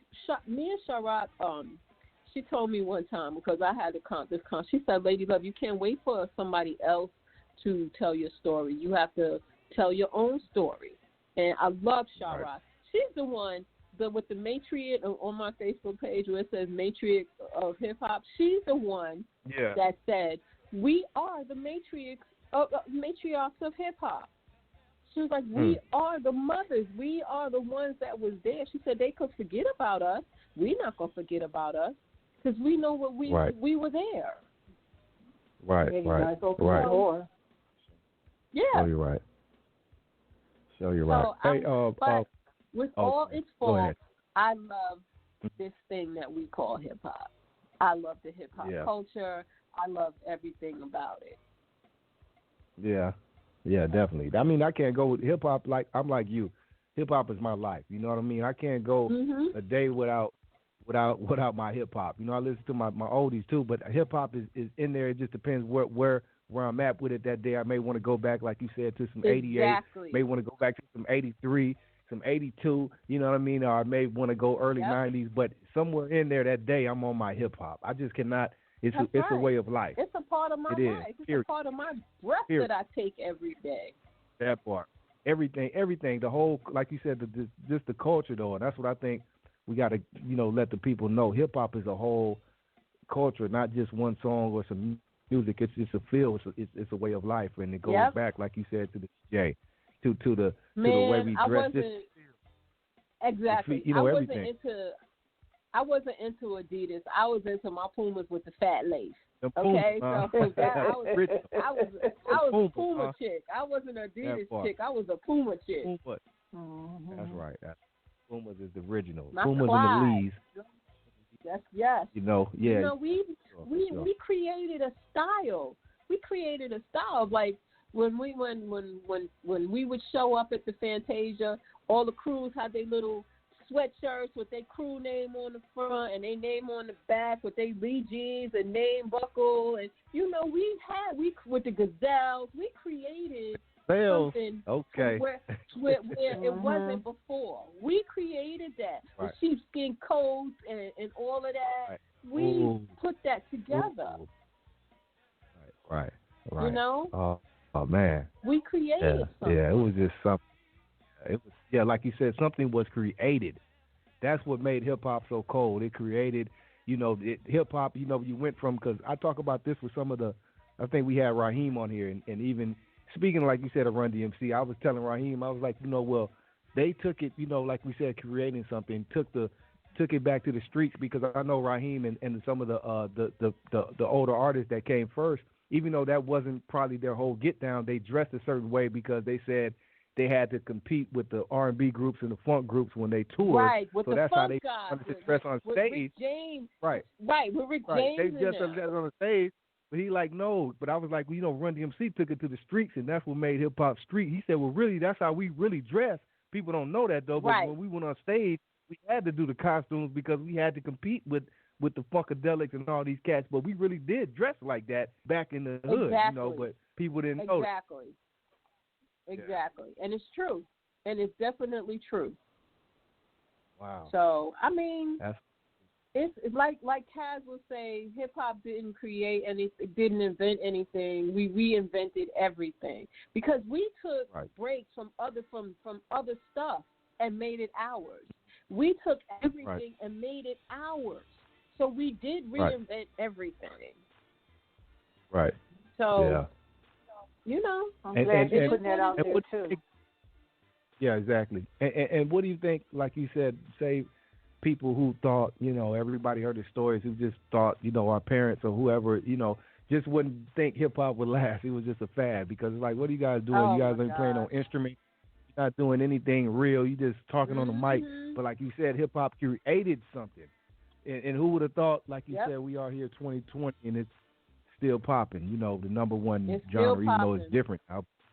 me and Sharrock, she told me one time, because I had this con. She said, "Lady Love, you can't wait for somebody else to tell your story. You have to tell your own story." And I love Sharrock. Right. She's the one with the matriarch on my Facebook page where it says matriarch of hip hop. She's the one that said, "We are the matriarchs of hip hop." She was like, "We are the mothers. We are the ones that was there." She said, "They could forget about us. We're not gonna forget about us, because we know what we were there." Right. Yeah. Oh, you're right. So you're right. But with all its faults, I love this thing that we call hip hop. I love the hip hop culture. I love everything about it. Yeah, definitely. I mean, I can't go with hip hop. Like, I'm like you. Hip hop is my life. You know what I mean? I can't go a day without my hip hop. You know, I listen to my oldies too, but hip hop is in there. It just depends where I'm at with it that day. I may want to go back, like you said, to some 88. May want to go back to some 83, some 82. You know what I mean? Or I may want to go early 90s. But somewhere in there that day, I'm on my hip hop. I just cannot. It's a way of life. It's a part of my life. It's a part of my breath that I take every day. That part. Everything. The whole, like you said, just the culture though, and that's what I think we got to, let the people know. Hip hop is a whole culture, not just one song or some music. It's a feel. It's a way of life, and it goes back, like you said, to the DJ, to the way we dress. Exactly. Everything. I wasn't into Adidas. I was into my Pumas with the fat lace. Okay, so I was a Puma chick. I wasn't an Adidas chick. I was a Puma chick. Puma. That's right. Pumas is the original. Not Pumas Clyde. and the Lees. Yes. We created a style. We created a style. Like when we would show up at the Fantasia, all the crews had their little sweatshirts with their crew name on the front and their name on the back with their Lee jeans and name buckle, and we with the Gazelles, we created something where it wasn't before. We created that. The sheepskin coats and all of that. Right. We put that together. Right. You know? Oh man. We created something. Yeah, it was just something. It was like you said, something was created. That's what made hip hop so cold. It created, hip hop. You went from, because I talk about this with some of I think we had Raheem on here, and even speaking, like you said, of Run DMC, I was telling Raheem, I was like, well, they took it, like we said, creating something, took it back to the streets, because I know Raheem and some of the older artists that came first, even though that wasn't probably their whole get down, they dressed a certain way because they said they had to compete with the R&B groups and the funk groups when they toured. Right, with so the that's funk how they guys, wanted to dress on stage. Rick James. Right, with Rick James. They just dressed on the stage, but he like, no. But I was like, Run DMC took it to the streets, and that's what made hip hop street. He said, well, really, that's how we really dress. People don't know that though, but when we went on stage, we had to do the costumes because we had to compete with the Funkadelics and all these cats. But we really did dress like that back in the hood, but people didn't know that. Exactly. And it's true. And it's definitely true. Wow. So, I mean, it's like Kaz would say, hip hop didn't create anything, didn't invent anything. We reinvented everything because we took breaks from other stuff and made it ours. We took everything and made it ours. So we did reinvent everything. Right. So I'm glad you're putting that out there too. Yeah, exactly. And what do you think? Like you said, say people who thought, everybody heard the stories who just thought, our parents or whoever, just wouldn't think hip hop would last. It was just a fad because it's like, what are you guys doing? You guys ain't playing on instruments. You're not doing anything real. You just talking on the mic. But like you said, hip hop created something. And who would have thought, like you said, we are here 2020 and it's still popping. The number one genre, even though it's different.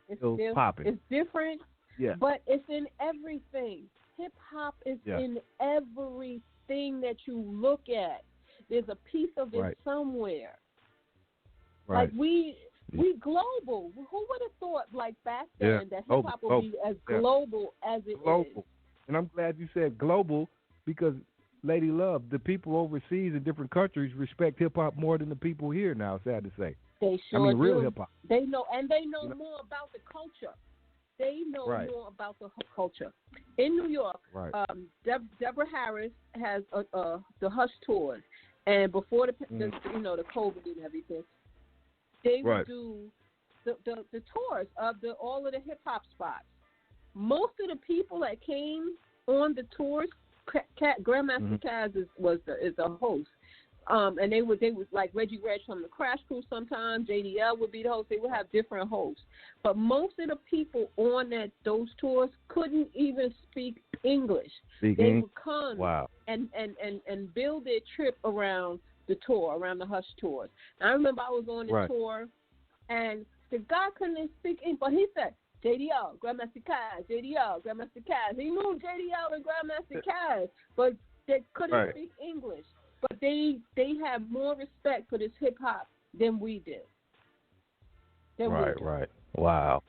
It's still popping. It's different. Yeah. But it's in everything. Hip hop is in everything that you look at. There's a piece of it somewhere. Right. Like we global. Who would have thought back then that hip hop would be as global as it is? And I'm glad you said global because Lady Love, the people overseas in different countries respect hip hop more than the people here now, sad to say. They sure do. Real hip hop. They know more about the culture. They know more about the culture. In New York, Deborah Harris has the Hush tours, and before the COVID and everything, they would do the tours of all of the hip hop spots. Most of the people that came on the tours, Grandmaster Caz is the host. And they would like Reggie Reg from the Crash Crew sometimes, JDL would be the host. They would have different hosts. But most of the people on those tours couldn't even speak English. They would come and build their trip around the tour, around the Hush tours. And I remember I was on the tour and the guy couldn't speak English, but he said, JDL, Grandmaster Caz, JDL, Grandmaster Caz. He knew JDL and Grandmaster Caz, but they couldn't speak English. But they had more respect for this hip hop than we did. Right. Wow.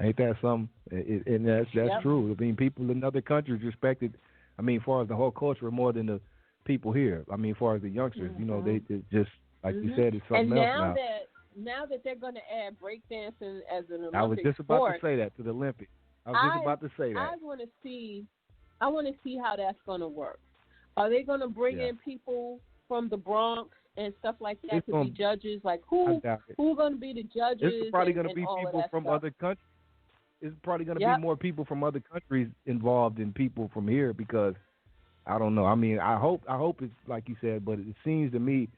Ain't that something? And that's true. I mean, people in other countries respected. I mean, as far as the whole culture, more than the people here. I mean, as far as the youngsters, they just like you said, it's something else now. Now that they're going to add breakdancing as an Olympic I was just about to say that to the Olympics. I want to see how that's going to work. Are they going to bring in people from the Bronx and stuff like that to be judges? Like who going to be the judges? It's probably going to be people from other countries. It's probably going to be more people from other countries involved than people from here because I don't know. I mean, I hope it's like you said, but it seems to me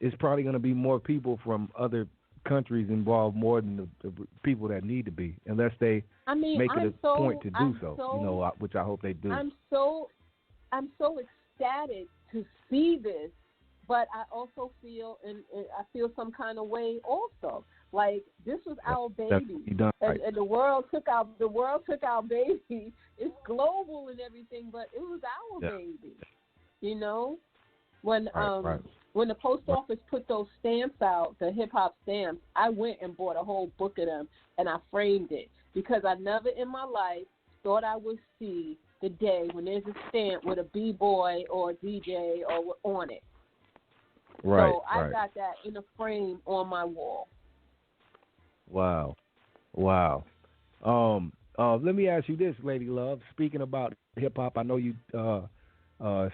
it's probably going to be more people from other countries involved more than the people that need to be, unless they make it a point to do so. Which I hope they do. I'm so ecstatic to see this, but I also feel and I feel some kind of way also. Like this was our baby, and the world took our baby. It's global and everything, but it was our baby. When the post office put those stamps out, the hip hop stamps, I went and bought a whole book of them and I framed it because I never in my life thought I would see the day when there's a stamp with a B-boy or a DJ or on it. So I got that in a frame on my wall. Wow. Let me ask you this, Lady Love. Speaking about hip hop, I know you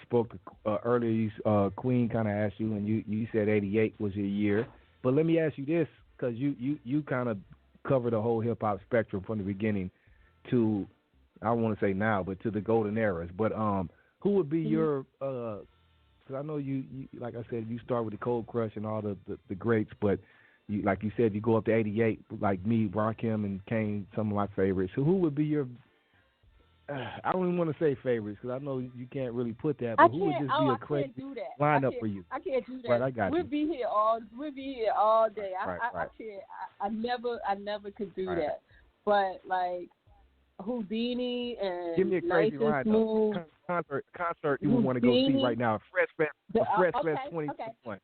spoke earlier. Queen kind of asked you, and you said '88 was your year. But let me ask you this, because you kind of cover the whole hip hop spectrum from the beginning to, I don't want to say now, but to the golden eras. But who would be your? Because I know you, like I said, you start with the Cold Crush and all the greats, but you, like you said, you go up to '88, like me, Rakim, and Kane, some of my favorites. So who would be your? I don't even want to say favorites because I know you can't really put that. But who would just be a crazy lineup for you? I can't do that. Right, I got We'll be here all day. I can't. I never could do that. But like Houdini and give me a crazy Nice and Smooth concert you would want to go see right now. Fresh Fest 2021.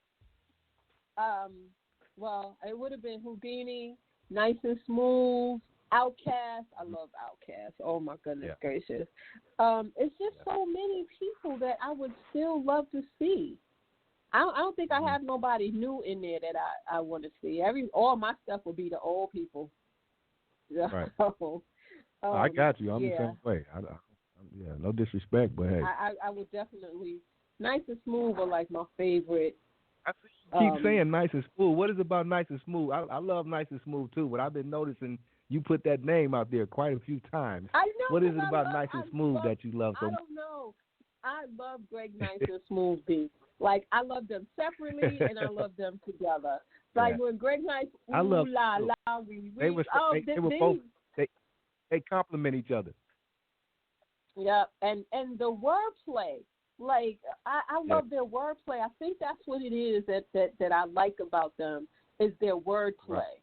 Well, it would have been Houdini, Nice and Smooth, Outkast. I love Outkast. Oh my goodness gracious! It's just so many people that I would still love to see. I don't think I have nobody new in there that I want to see. All my stuff will be the old people. Right. I got you. I'm the same way. No disrespect, but hey, I would definitely Nice and Smooth are like my favorite I see you keep saying Nice and Smooth. What is it about Nice and Smooth? I love Nice and Smooth too, but I've been noticing you put that name out there quite a few times. I know. What is it about Nice and Smooth that you love so much? I don't know. I love Greg Nice and Smooth B. Like, I love them separately and I love them together. Like when Greg Nice, I love la la, we. They were both they complement each other. Yeah, and the wordplay. Like, I love their wordplay. I think that's what it is that I like about them is their wordplay.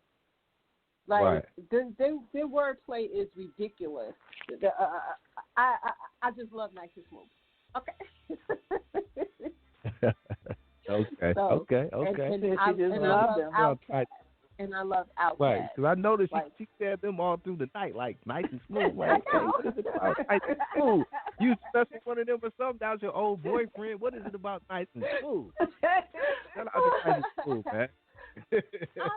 Like their wordplay is ridiculous. I just love Nice and Smooth. Okay. Okay. And I love them. Outkast. And I love Outkast. Right, because I noticed she said them all through the night, like Nice and Smooth. Like, hey, what is it about Nice and Smooth? You special one of them or something? That was your old boyfriend. What is it about Nice and Smooth? Shout out to Nice and Smooth, man. I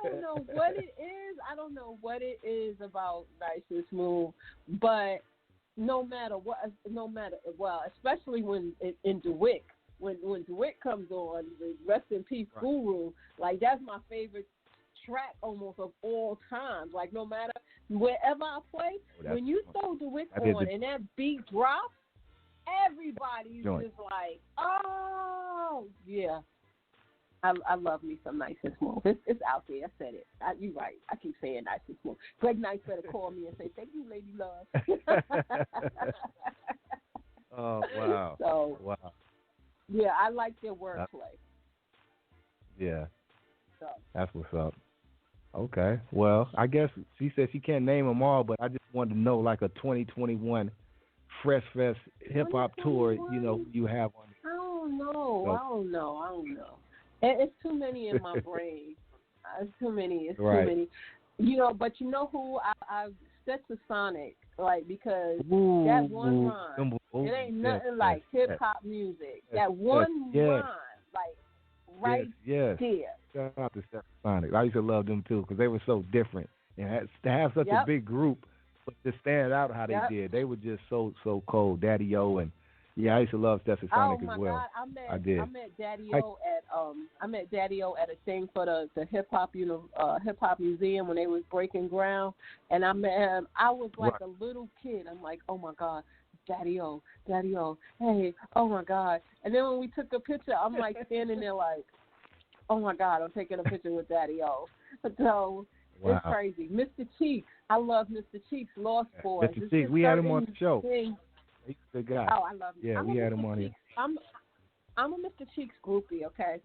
don't know what it is. I don't know what it is about Nice and Smooth, but no matter, especially when in DeWitt, when DeWitt comes on, the Rest in Peace Guru, like that's my favorite track almost of all time. Like no matter wherever I play, when you throw DeWitt on and that beat drops, everybody's just like, oh yeah. I love me some Nice and Smooth. It's out there. I said it. You're right. I keep saying Nice and Smooth. Greg Nice better call me and say, thank you, Lady Love. Oh, wow. So, wow. Yeah, I like their wordplay. Yeah. So. That's what's up. Okay. Well, I guess she said she can't name them all, but I just wanted to know, like, a 2021 Fresh Fest hip-hop tour, you have on it. I don't know. It's too many in my brain. It's too many. Too many. But you know who I've set to Sonic, like, because that one rhyme, it ain't nothing like hip-hop music. That one rhyme, like, there. Shout out to Sonic. I used to love them, too, because they were so different. And to have such a big group, but to stand out how they did, they were just so cold. Daddy O and I used to love Stefan Sonic as well. God. I did. I met Daddy O at a thing for the hip hop museum when they was breaking ground, and I met him. I was like a little kid. I'm like, oh my God, Daddy O, hey, oh my God. And then when we took a picture, I'm like standing there like, oh my God, I'm taking a picture with Daddy O. So it's crazy. Mr. Cheeks, I love Mr. Cheeks, Lost Boys. Mr. Cheeks, we had him on the show. He's a good guy. Oh, I love him. Yeah, we had him on here. I'm a Mr. Cheeks groupie, okay?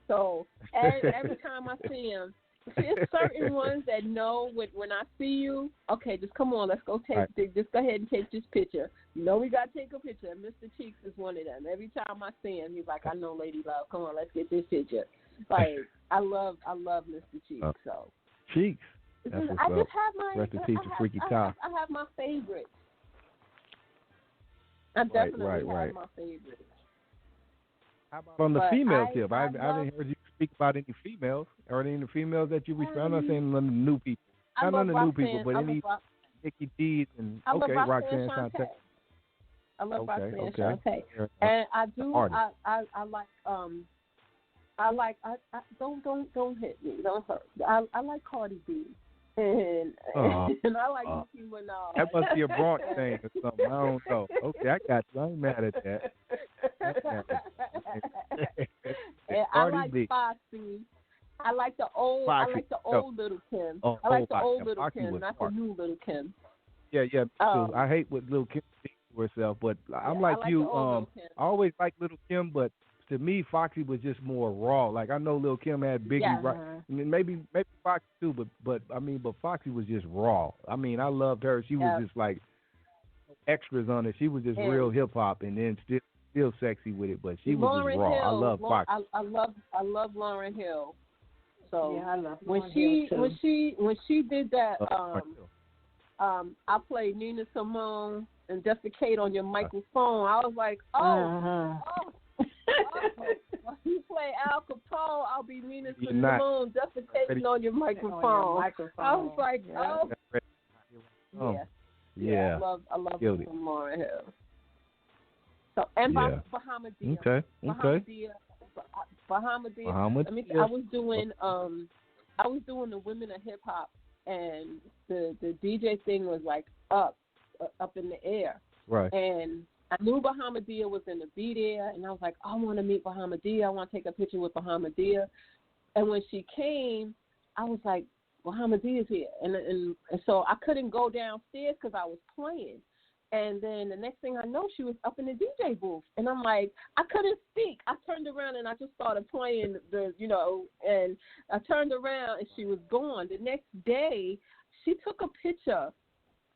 So every time I see him, there's certain ones that know when I see you, okay, just come on, let's go just go ahead and take this picture. We got to take a picture. Mr. Cheeks is one of them. Every time I see him, he's like, I know, Lady Love, come on, let's get this picture. Like, I love Mr. Cheeks. So Cheeks. That's what's I up. just have my Rest in peace to Freaky Top. I have my favorites. I definitely have my favorites. How about on the female tip? I haven't heard you speak about any females. Are there any females that you respect? I'm not saying none of the new people. Not none of the new people, but any Nikki D's and Roxanne Shante. I love Roxanne Shante. And I do. I like. Don't hit me. Don't hurt. I like Cardi B. And I like Nicki Minaj. That must be a Bronx thing or something. I don't know. Okay, I got you. I ain't mad at that. And I like Foxy. I like the old. I like the old Little Kim. I like the old Little Kim, not the new Little Kim. Yeah, me too. I hate what Little Kim thinks to herself, but I'm like you. I always like Little Kim, but to me, Foxy was just more raw. Like I know Lil Kim had Biggie, right? I mean, maybe Foxy too, but Foxy was just raw. I mean, I loved her. She was just like extras on it. She was just real hip hop, and then still sexy with it. But she was just raw. I love Foxy. I love Lauryn Hill. So I love when she did that, I played Nina Simone and Defecate on Your Microphone. I was like, you play Al Capone, I'll be Nina Simone defecating on your microphone. I was like, I love some Lauryn Hill. So and Bahamadia. Okay. Bahamadia. I mean, I was doing the Women of Hip Hop, and the DJ thing was like up in the air. Right. And I knew Bahamadia was going to be there, and I was like, I want to meet Bahamadia. I want to take a picture with Bahamadia. And when she came, I was like, Bahamadia is here. And so I couldn't go downstairs because I was playing. And then the next thing I know, she was up in the DJ booth. And I'm like, I couldn't speak. I turned around and I just started playing and I turned around and she was gone. The next day, she took a picture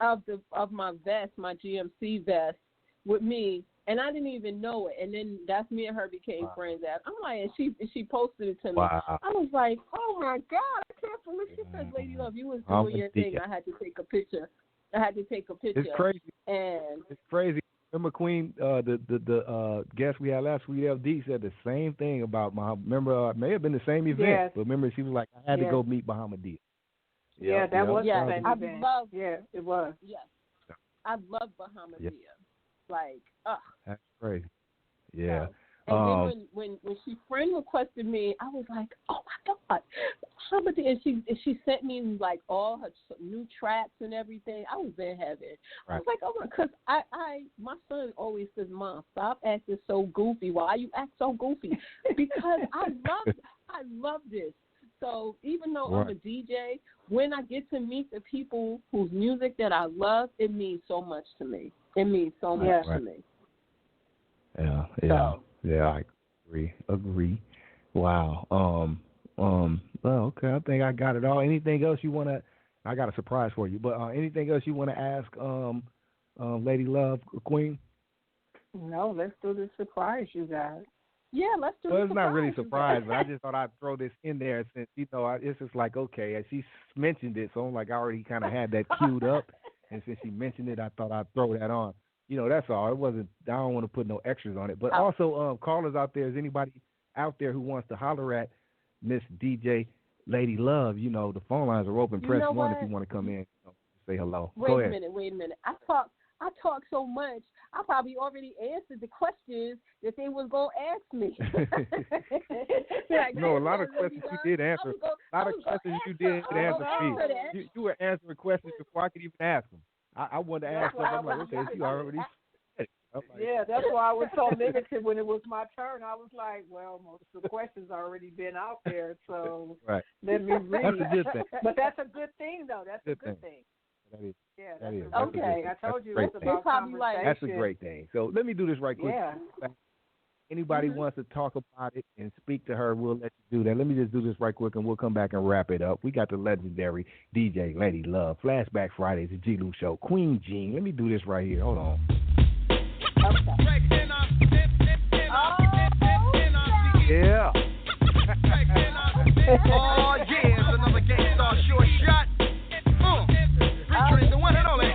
of my vest, my GMC vest, with me, and I didn't even know it. And then that's me and her became friends. I'm like, and she posted it to me. Wow. I was like, oh my God, I can't believe she said, Lady Love, you was doing your thing. I had to take a picture. It's crazy. And it's crazy. Remember Queen, the guest we had last week, LD, said the same thing about Muhammad. Remember, it may have been the same event, yes. but remember she was like, I had to go meet Bahamadia. Yeah, that was the same event. It was. Yes. I love Bahamadia. Yeah. Like, that's crazy. Yeah. And then when she friend requested me, I was like, oh my God, Bahamadia, and she sent me like all her new tracks and everything. I was in heaven. Right. I was like, oh my, because my son always says, Mom, stop acting so goofy. Why you act so goofy? Because I love this. So even though I'm a DJ, when I get to meet the people whose music that I love, it means so much to me. It means so much to me. Yeah, I agree. Wow. Well, okay, I think I got it all. Anything else you want to, I got a surprise for you, but anything else you want to ask Lady Love, Queen? No, let's do the surprise you got. Yeah, let's do it. Well, it's not really a surprise, but I just thought I'd throw this in there since, it's just like, okay, and she mentioned it, so I'm like, I already kind of had that queued up, and since she mentioned it, I thought I'd throw that on. That's all. It wasn't, I don't want to put no extras on it. But also, callers out there, is anybody out there who wants to holler at Miss DJ Lady Love? The phone lines are open. Press 1 if you want to come in, say hello. Go ahead. Wait a minute. I talk so much, I probably already answered the questions that they was going to ask me. No, a lot of questions you did answer. A lot of questions you did answer. You were answering questions before I could even ask them. I wanted to ask them. I'm like, okay, she already said it. That's why I was so limited when it was my turn. I was like, well, most of the questions already been out there, so let me read. That's a good thing. But that's a good thing, though. That's a good thing. That is. Okay, I told you it's about conversation. That's a great thing. So let me do this right quick. Yeah. Anybody wants to talk about it and speak to her, we'll let you do that. Let me just do this right quick, and we'll come back and wrap it up. We got the legendary DJ Lady Love, Flashback Fridays, the G-Lew Show, Queen Jean. Let me do this right here. Hold on. Yeah. Oh, yeah, it's another Gangstar short shot. Featuring the one and only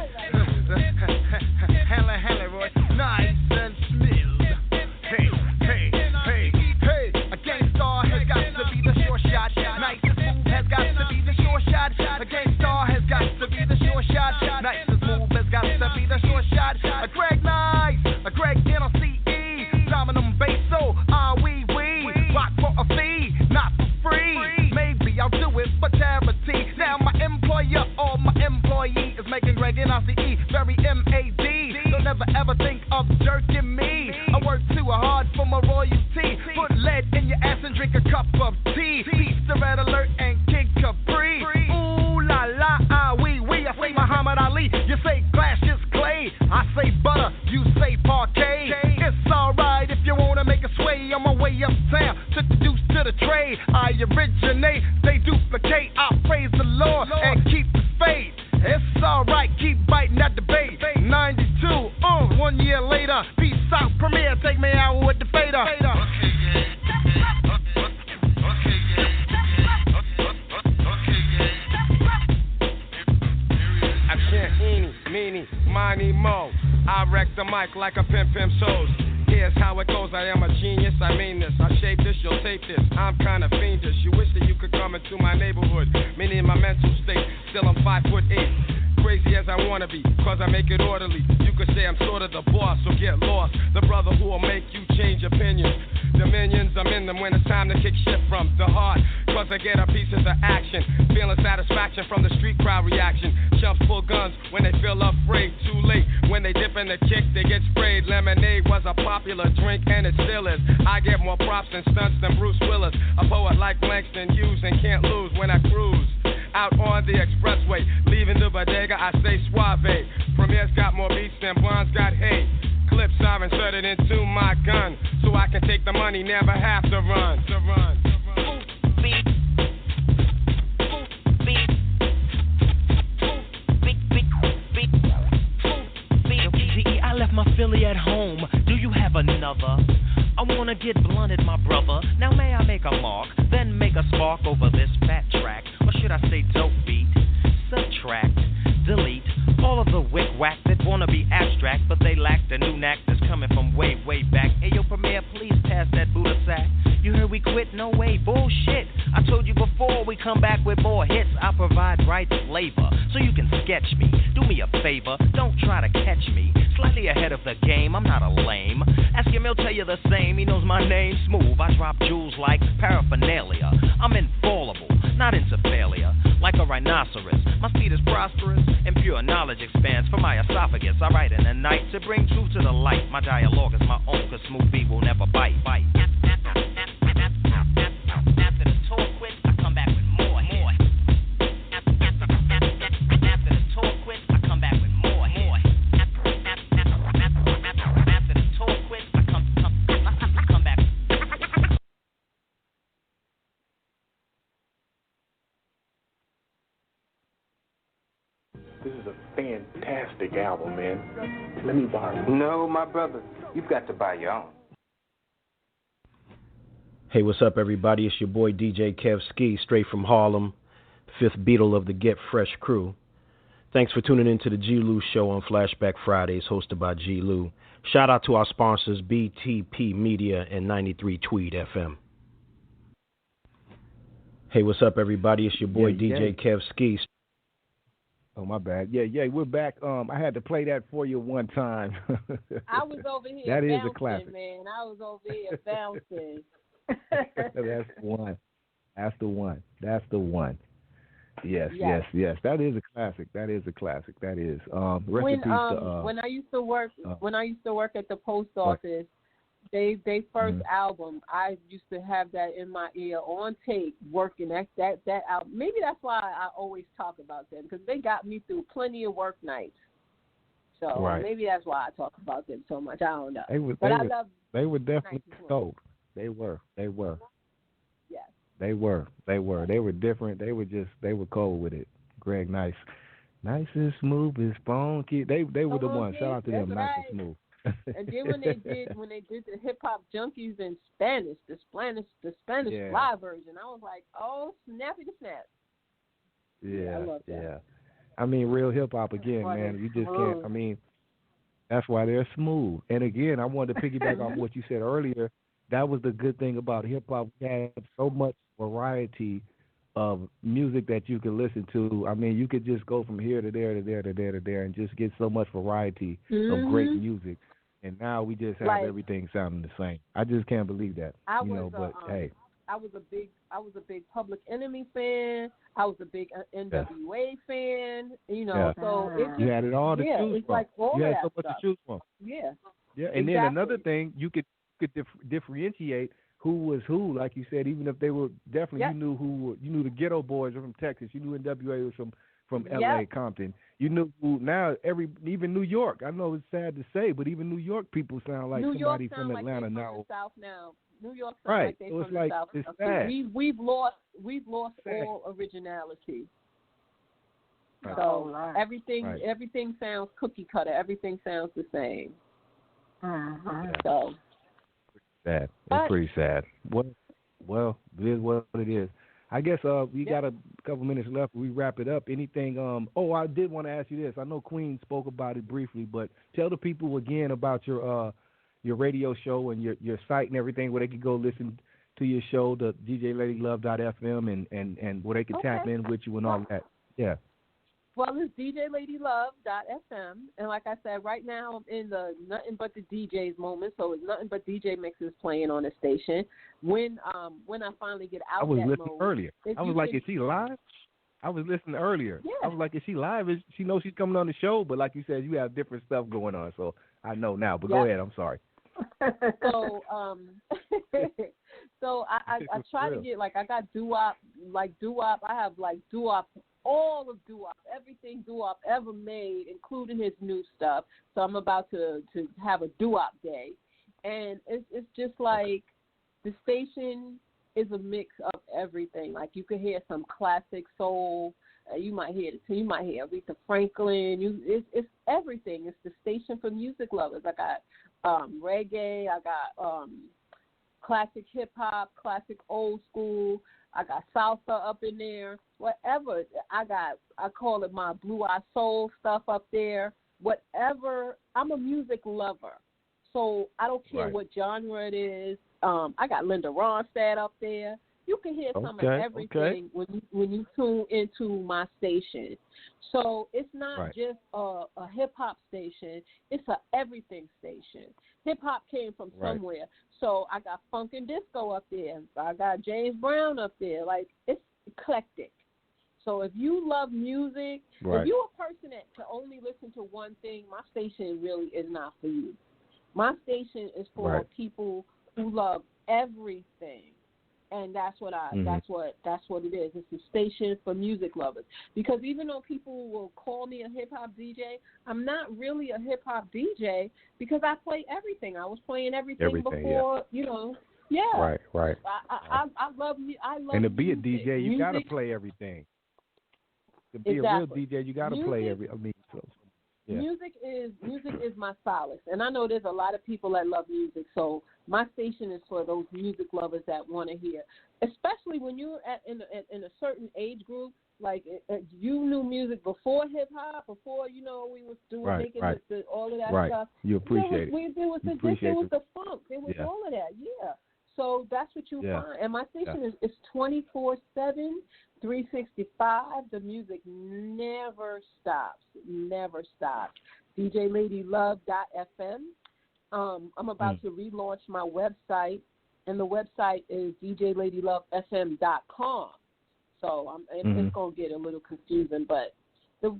Halle Roy, nice and smooth. Hey, a Gangstar has got to be the short shot. Nice and smooth has got to be the short shot. A Gangstar has got to be the short shot. Nice and smooth has got to be the short shot. A Greg Nice, a Greg NLCE, Dominum Basso, we rock for a fee, not for free. Maybe I'll do it for charity. Now my employer or my employee is making Greg NLCE very M-A-D. Don't never ever think of jerking me. I work too hard for my royalty. Put lead in your ass and drink a cup of tea. Peace the Red Alert and Kid Capri. Ooh la la, I say Muhammad Ali. You say glass is clay. I say butter. You say parquet. It's alright if you wanna make a sway. On my way uptown, took the deuce to the trade. I originate, they duplicate. I praise the Lord and keep the faith. It's alright, keep biting at the bait. 92, 1 year later. Peace out, premiere, take me out with the fader. I can't meeny, miny, mo. I wreck the mic like a pimp shows. Here's how it goes, I am a genius, I mean this. I shape this, you'll tape this. I'm kinda fiendish. You wish that you could come into my neighborhood. Meaning my mental state, still I'm 5'8". crazy as I wanna be, cause I make it orderly. You could say I'm sort of the boss, so get lost. The brother who will make you change opinions. Dominions, I'm in them when it's time to kick shit from the heart, cause I get a piece of the action. Feeling satisfaction from the street crowd reaction. Shelves full guns when they feel afraid. Too late when they dip in the kick, they get sprayed. Lemonade was a popular drink and it still is. I get more props and stunts than Bruce Willis. A poet like Langston Hughes and can't lose when I cruise out on the expressway. Leaving the bodega, I say suave. Premier's got more beats than Bonds got hate. Clips are inserted into my gun, so I can take the money, never have to run. I left my Philly at home. Do you have another? I wanna get blunted, my brother. Now may I make a mark, then make a spark over this fat track? Or should I say dope beat? Subtract, delete all of the wick-wack that wanna be abstract, but they lack the new knack that's coming from way, way back. Hey, yo, Premier, please pass that Buddha sack. You heard we quit? No way, bullshit. I told you before, we come back with more hits. I provide right flavor, so you can sketch me. Do me a favor, don't try to catch me. Slightly ahead of the game, I'm not a lame. Ask him, he'll tell you the same. He knows my name, smooth. I drop jewels like paraphernalia. I'm infallible, not into failure. Like a rhinoceros, my speed is prosperous, and pure knowledge expands from my esophagus. I write in the night to bring truth to the light. My dialogue is my own, cause smooth beat will never bite. After the tour quits, I come back with more. After the tour quits, I come back with more. After the tour quits, I come back. This is a fantastic album, man. Let me borrow it. No, my brother, you've got to buy your own. Hey, what's up, everybody? It's your boy DJ Kev Ski, straight from Harlem, fifth Beatle of the Get Fresh crew. Thanks for tuning in to the G-Lew Show on Flashback Fridays, hosted by G-Lew. Shout out to our sponsors, BTP Media and 93 Tweed FM. Hey, what's up, everybody? It's your boy DJ Kev Ski. Oh, my bad. Yeah, we're back. I had to play that for you one time. I was over here that bouncing, is a classic. Man. I was over here bouncing. That's the one. That's the one. That's the one. Yes. That is a classic. That is. Rest in peace to, when I used to work at the post office, they first album, I used to have that in my ear on tape working. That album. Maybe that's why I always talk about them, because they got me through plenty of work nights. So maybe that's why I talk about them so much. I don't know. They were definitely dope. They were. Yes. They were different. They were cold with it. Greg Nice and Smooth is funky. They were the ones. Shout out to them, Nice and Smooth. And then when they did the Hip Hop Junkies in Spanish, the Spanish fly version, I was like, oh, snappy to snap. Yeah, I love that. Yeah. I mean, real hip hop again, man. You just can't. I mean, that's why they're smooth. And again, I wanted to piggyback off what you said earlier. That was the good thing about hip hop. We had so much variety of music that you could listen to. I mean, you could just go from here to there to there to there to there and just get so much variety of great music. And now we just have everything sounding the same. I just can't believe that. Hey. I was a big Public Enemy fan. I was a big NWA fan. So you had it all to choose from. Like all you had that so much stuff. to choose from. Yeah. Yeah, and then another thing, you could differentiate who was who. Like you said, even if they were definitely, you knew the Ghetto Boys were from Texas. You knew NWA was from L.A. Compton. You knew who now even New York. I know it's sad to say, but even New York people sound like somebody from Atlanta like now. From the South now. New York sounds like they from the South. It's sad. We've lost all originality. Right. So everything sounds cookie cutter. Everything sounds the same. So sad. It's pretty sad. Well, it is what it is. I guess we got a couple minutes left. We wrap it up. Anything? I did want to ask you this. I know Queen spoke about it briefly, but tell the people again about your radio show and your site and everything, where they can go listen to your show, the DJLadyLove.fm, and where they can tap in with you and all that. Yeah. Well, it's DJLadyLove.fm, and like I said, right now I'm in the nothing but the DJs moment, so it's nothing but DJ mixes playing on the station. When I finally get out, I was that listening mode, earlier. I was like, is she live? I was listening earlier. Yeah. I was like, is she live? She knows she's coming on the show, but like you said, you have different stuff going on, so I know now. But go ahead. I'm sorry. So so I try to get, like, I got doo-wop. I have like doo-wop, all of doo-wop, everything doo-wop ever made, including his new stuff. So I'm about to have a doo-wop day, and it's just like the station is a mix of everything. Like, you can hear some classic soul. You might hear Aretha Franklin. It's everything. It's the station for music lovers. I got reggae. I got classic hip hop, classic old school. I got salsa up in there. Whatever. I call it my blue eye soul stuff up there. Whatever. I'm a music lover, so I don't care what genre it is. I got Linda Ronstadt up there. You can hear some of everything when you tune into my station. So it's not just a hip hop station; it's a everything station. Hip hop came from somewhere, so I got funk and disco up there. I got James Brown up there. Like, it's eclectic. So if you love music, if you're a person that can only listen to one thing, my station really is not for you. My station is for people who love everything. And that's what that's what it is. It's a station for music lovers. Because even though people will call me a hip hop DJ, I'm not really a hip hop DJ because I play everything. I was playing everything before, you know. Yeah. Right. I love and to be a music. DJ, you gotta play everything. To be a real DJ, you gotta play Music is my solace, and I know there's a lot of people that love music. So my station is for those music lovers that want to hear, especially when you're in a certain age group. Like, you knew music before hip hop, before we was doing making all of that stuff. You appreciate it. There was the funk. There was all of that. Yeah. So that's what you find, and my station is 24/7. 365, the music never stops. DJLadyLove.fm. I'm about to relaunch my website, and the website is DJLadyLoveFM.com. So it's going to get a little confusing, but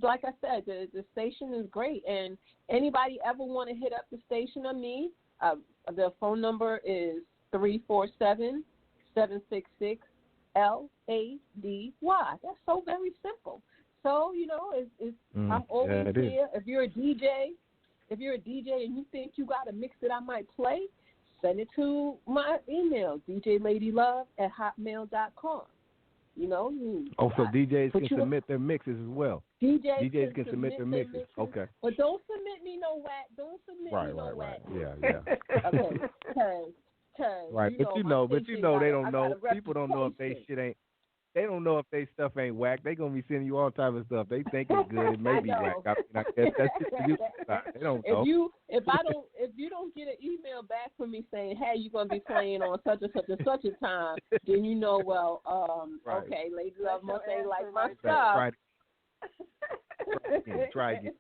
like I said, the station is great, and anybody ever want to hit up the station or me, the phone number is 347-766 LADY. That's so very simple. So I'm always here. If you're a DJ and you think you got a mix that I might play, send it to my email, djladylove@hotmail.com. So DJs can submit their mixes as well. DJs can submit their mixes. Okay. But don't submit me no whack. Don't submit me no whack. Yeah. Okay. Right, but they don't know. People don't know if they don't know if they stuff ain't whack. They gonna be sending you all type of stuff. They think it's good. It may be whack. I guess that's just the music side. They don't know. If you don't get an email back from me saying, hey, you're gonna be playing on such and such and such a time, then okay, Lady Love must ain't like my stuff. Try again.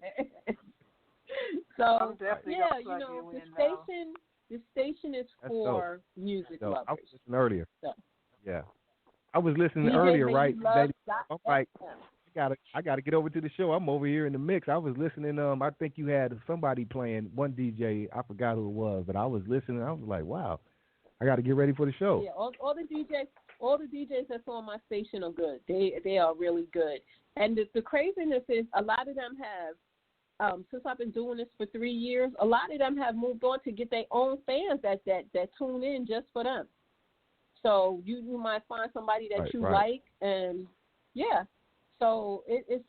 So the station is for music lovers. I was listening earlier. So. Yeah. I was listening earlier, right? I'm like, I gotta get over to the show. I'm over here in the mix. I was listening. I think you had somebody playing, one DJ. I forgot who it was, but I was listening. I was like, wow, I got to get ready for the show. Yeah, all the DJs that's on my station are good. They are really good. And the craziness is, a lot of them have. Since I've been doing this for 3 years, a lot of them have moved on to get their own fans that tune in just for them. So you might find somebody that you like, and so it's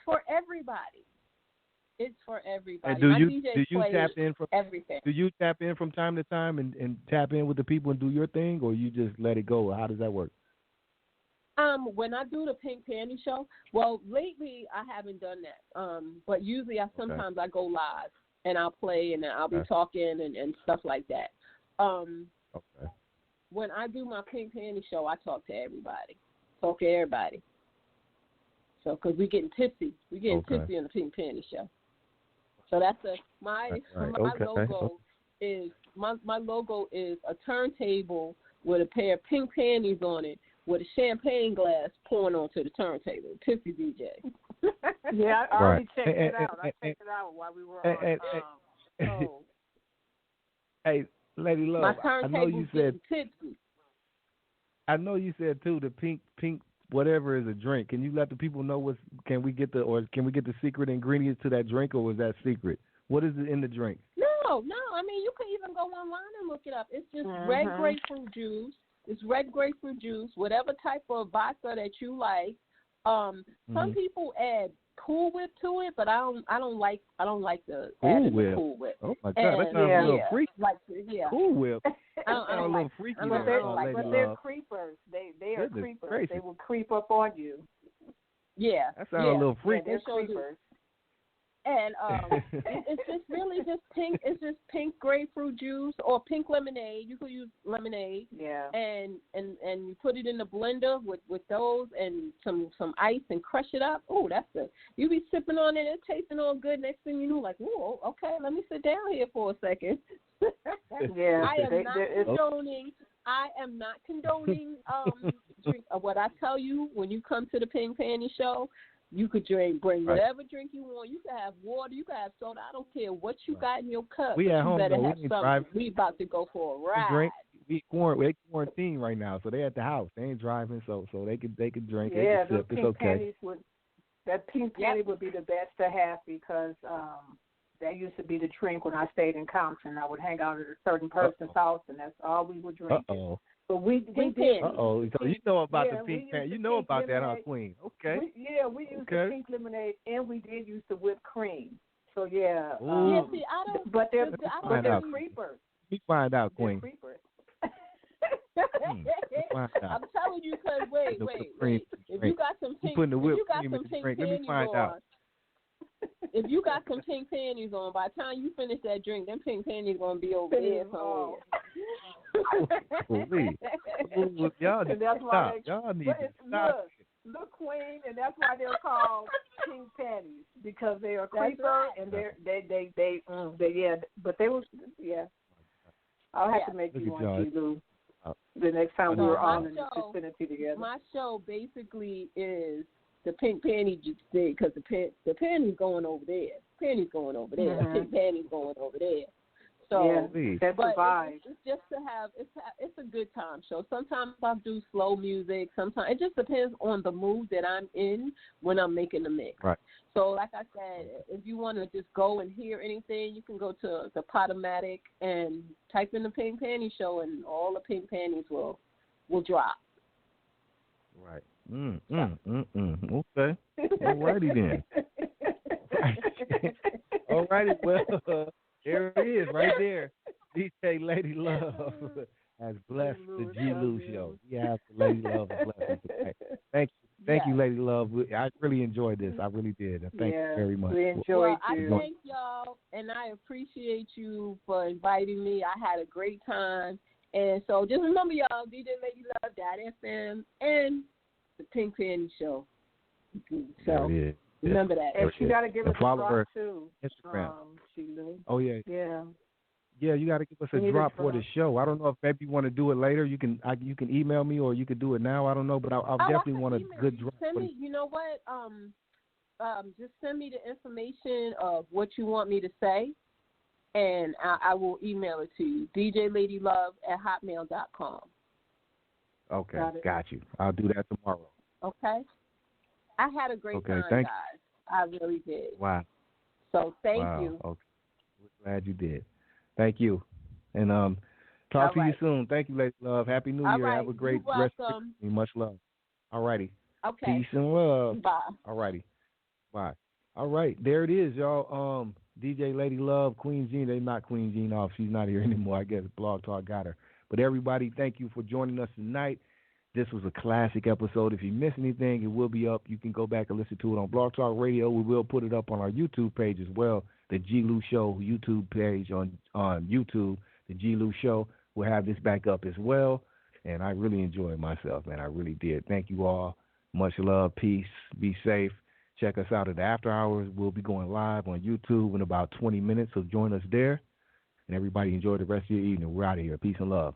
for everybody. It's for everybody. And do you tap in from everything? Do you tap in from time to time and tap in with the people and do your thing, or you just let it go? How does that work? When I do the Pink Panty Show, well, lately I haven't done that. But usually sometimes I go live and I'll play and I'll be talking and stuff like that. When I do my Pink Panty Show, I talk to everybody. So So, because we're getting tipsy. We're getting tipsy on the Pink Panty Show. So that's my logo is my logo is a turntable with a pair of pink panties on it with a champagne glass pouring onto the turntable. Tipsy DJ. Yeah, I already checked it out. I checked it out while we were on. Hey, Lady Love, my turntable's getting tipsy. I know you said too the pink whatever is a drink. Can you let the people know can we get the secret ingredients to that drink, or was that secret? What is it in the drink? No. I mean, you can even go online and look it up. It's just red grapefruit juice. It's red grapefruit juice, whatever type of vodka that you like. Some people add Cool Whip to it, but I don't like the Cool Whip. Oh my God, that sounds a little freaky. Cool Whip. I don't a little freaky. But they're creepers. They are creepers. Crazy. They will creep up on you. Yeah. That sounds a little freaky. Yeah, they're creepers. And it's just really just pink. It's just pink grapefruit juice or pink lemonade. You could use lemonade. Yeah. And you put it in the blender with those and some ice and crush it up. Oh, that's good. You be sipping on it. It's tasting all good. Next thing you know, like, oh, okay, let me sit down here for a second. Yeah. I am not condoning drink. What I tell you when you come to the Pink Panty Show. You could bring whatever drink you want. You can have water. You can have soda. I don't care what you got in your cup. We at home, better though. have something. We about to go for a ride. We quarantine right now, so they at the house. They ain't driving, so they could drink. Yeah, they could sip. It's okay. That pink panty would be the best to have because that used to be the drink when I stayed in Compton. I would hang out at a certain person's house, and that's all we would drink. But we did. So you know about the pink panty. You know about that, huh, Queen? Okay. We used the pink lemonade, and we did use the whipped cream. So yeah. See, I don't. But they're creepers. We find out, Queen. They're creepers. I'm telling you, because wait. If you got some pink, panties on. If you got some pink panties on, by the time you finish that drink, them pink panties gonna be over there somewhere. Y'all need to stop. Y'all need to stop. Look, Queen, and that's why they're called pink panties because they are creeper and but they was I'll have to make you one, G-Lew. The next time we're all in the vicinity together. My show basically is the pink panty thing because the panty's going over there. The panty's going over there. The pink panty's going over there. So, that's the vibe. It's just to have it's a good time show. Sometimes I do slow music. Sometimes it just depends on the mood that I'm in when I'm making the mix. Right. So, like I said, if you want to just go and hear anything, you can go to the Podomatic and type in the Pink Panty Show, and all the pink panties will drop. Right. Okay. Alrighty then. Alrighty. Well. There it is, right there. DJ Lady Love has blessed the G-Lew Show. Yeah, Lady Love has blessed us today. Thank you, Lady Love. I really enjoyed this. I really did. Thank you very much. We enjoyed you. I thank y'all, and I appreciate you for inviting me. I had a great time. And so just remember, y'all, DJ Lady Love, .fm, and the Pink Panty Show. So remember that. And she got to give us a drop, too. Instagram. G-Lew. Oh, yeah. Yeah. Yeah, you got to give us a drop for the show. I don't know if maybe you want to do it later. You can email me or you could do it now. I don't know, but I'll definitely want a good drop. Send me, you know what? Just send me the information of what you want me to say, and I will email it to you. DJLadyLove@hotmail.com. Okay, got you. I'll do that tomorrow. Okay. I had a great time, guys. I really did. Wow. So thank you. Okay. We're glad you did. Thank you. And talk to you soon. Thank you, Lady Love. Happy New Year. Have a great rest of the week. Much love. All righty. Okay. Peace and love. Bye. All righty. Bye. All right. There it is, y'all. DJ Lady Love, Queen Jean. They knocked Queen Jean off. She's not here anymore. I guess Blog Talk got her. But everybody, thank you for joining us tonight. This was a classic episode. If you missed anything, it will be up. You can go back and listen to it on Blog Talk Radio. We will put it up on our YouTube page as well, the G-Lew Show YouTube page on YouTube. The G-Lew Show will have this back up as well. And I really enjoyed myself, man. I really did. Thank you all. Much love, peace, be safe. Check us out at the After Hours. We'll be going live on YouTube in about 20 minutes, so join us there. And everybody enjoy the rest of your evening. We're out of here. Peace and love.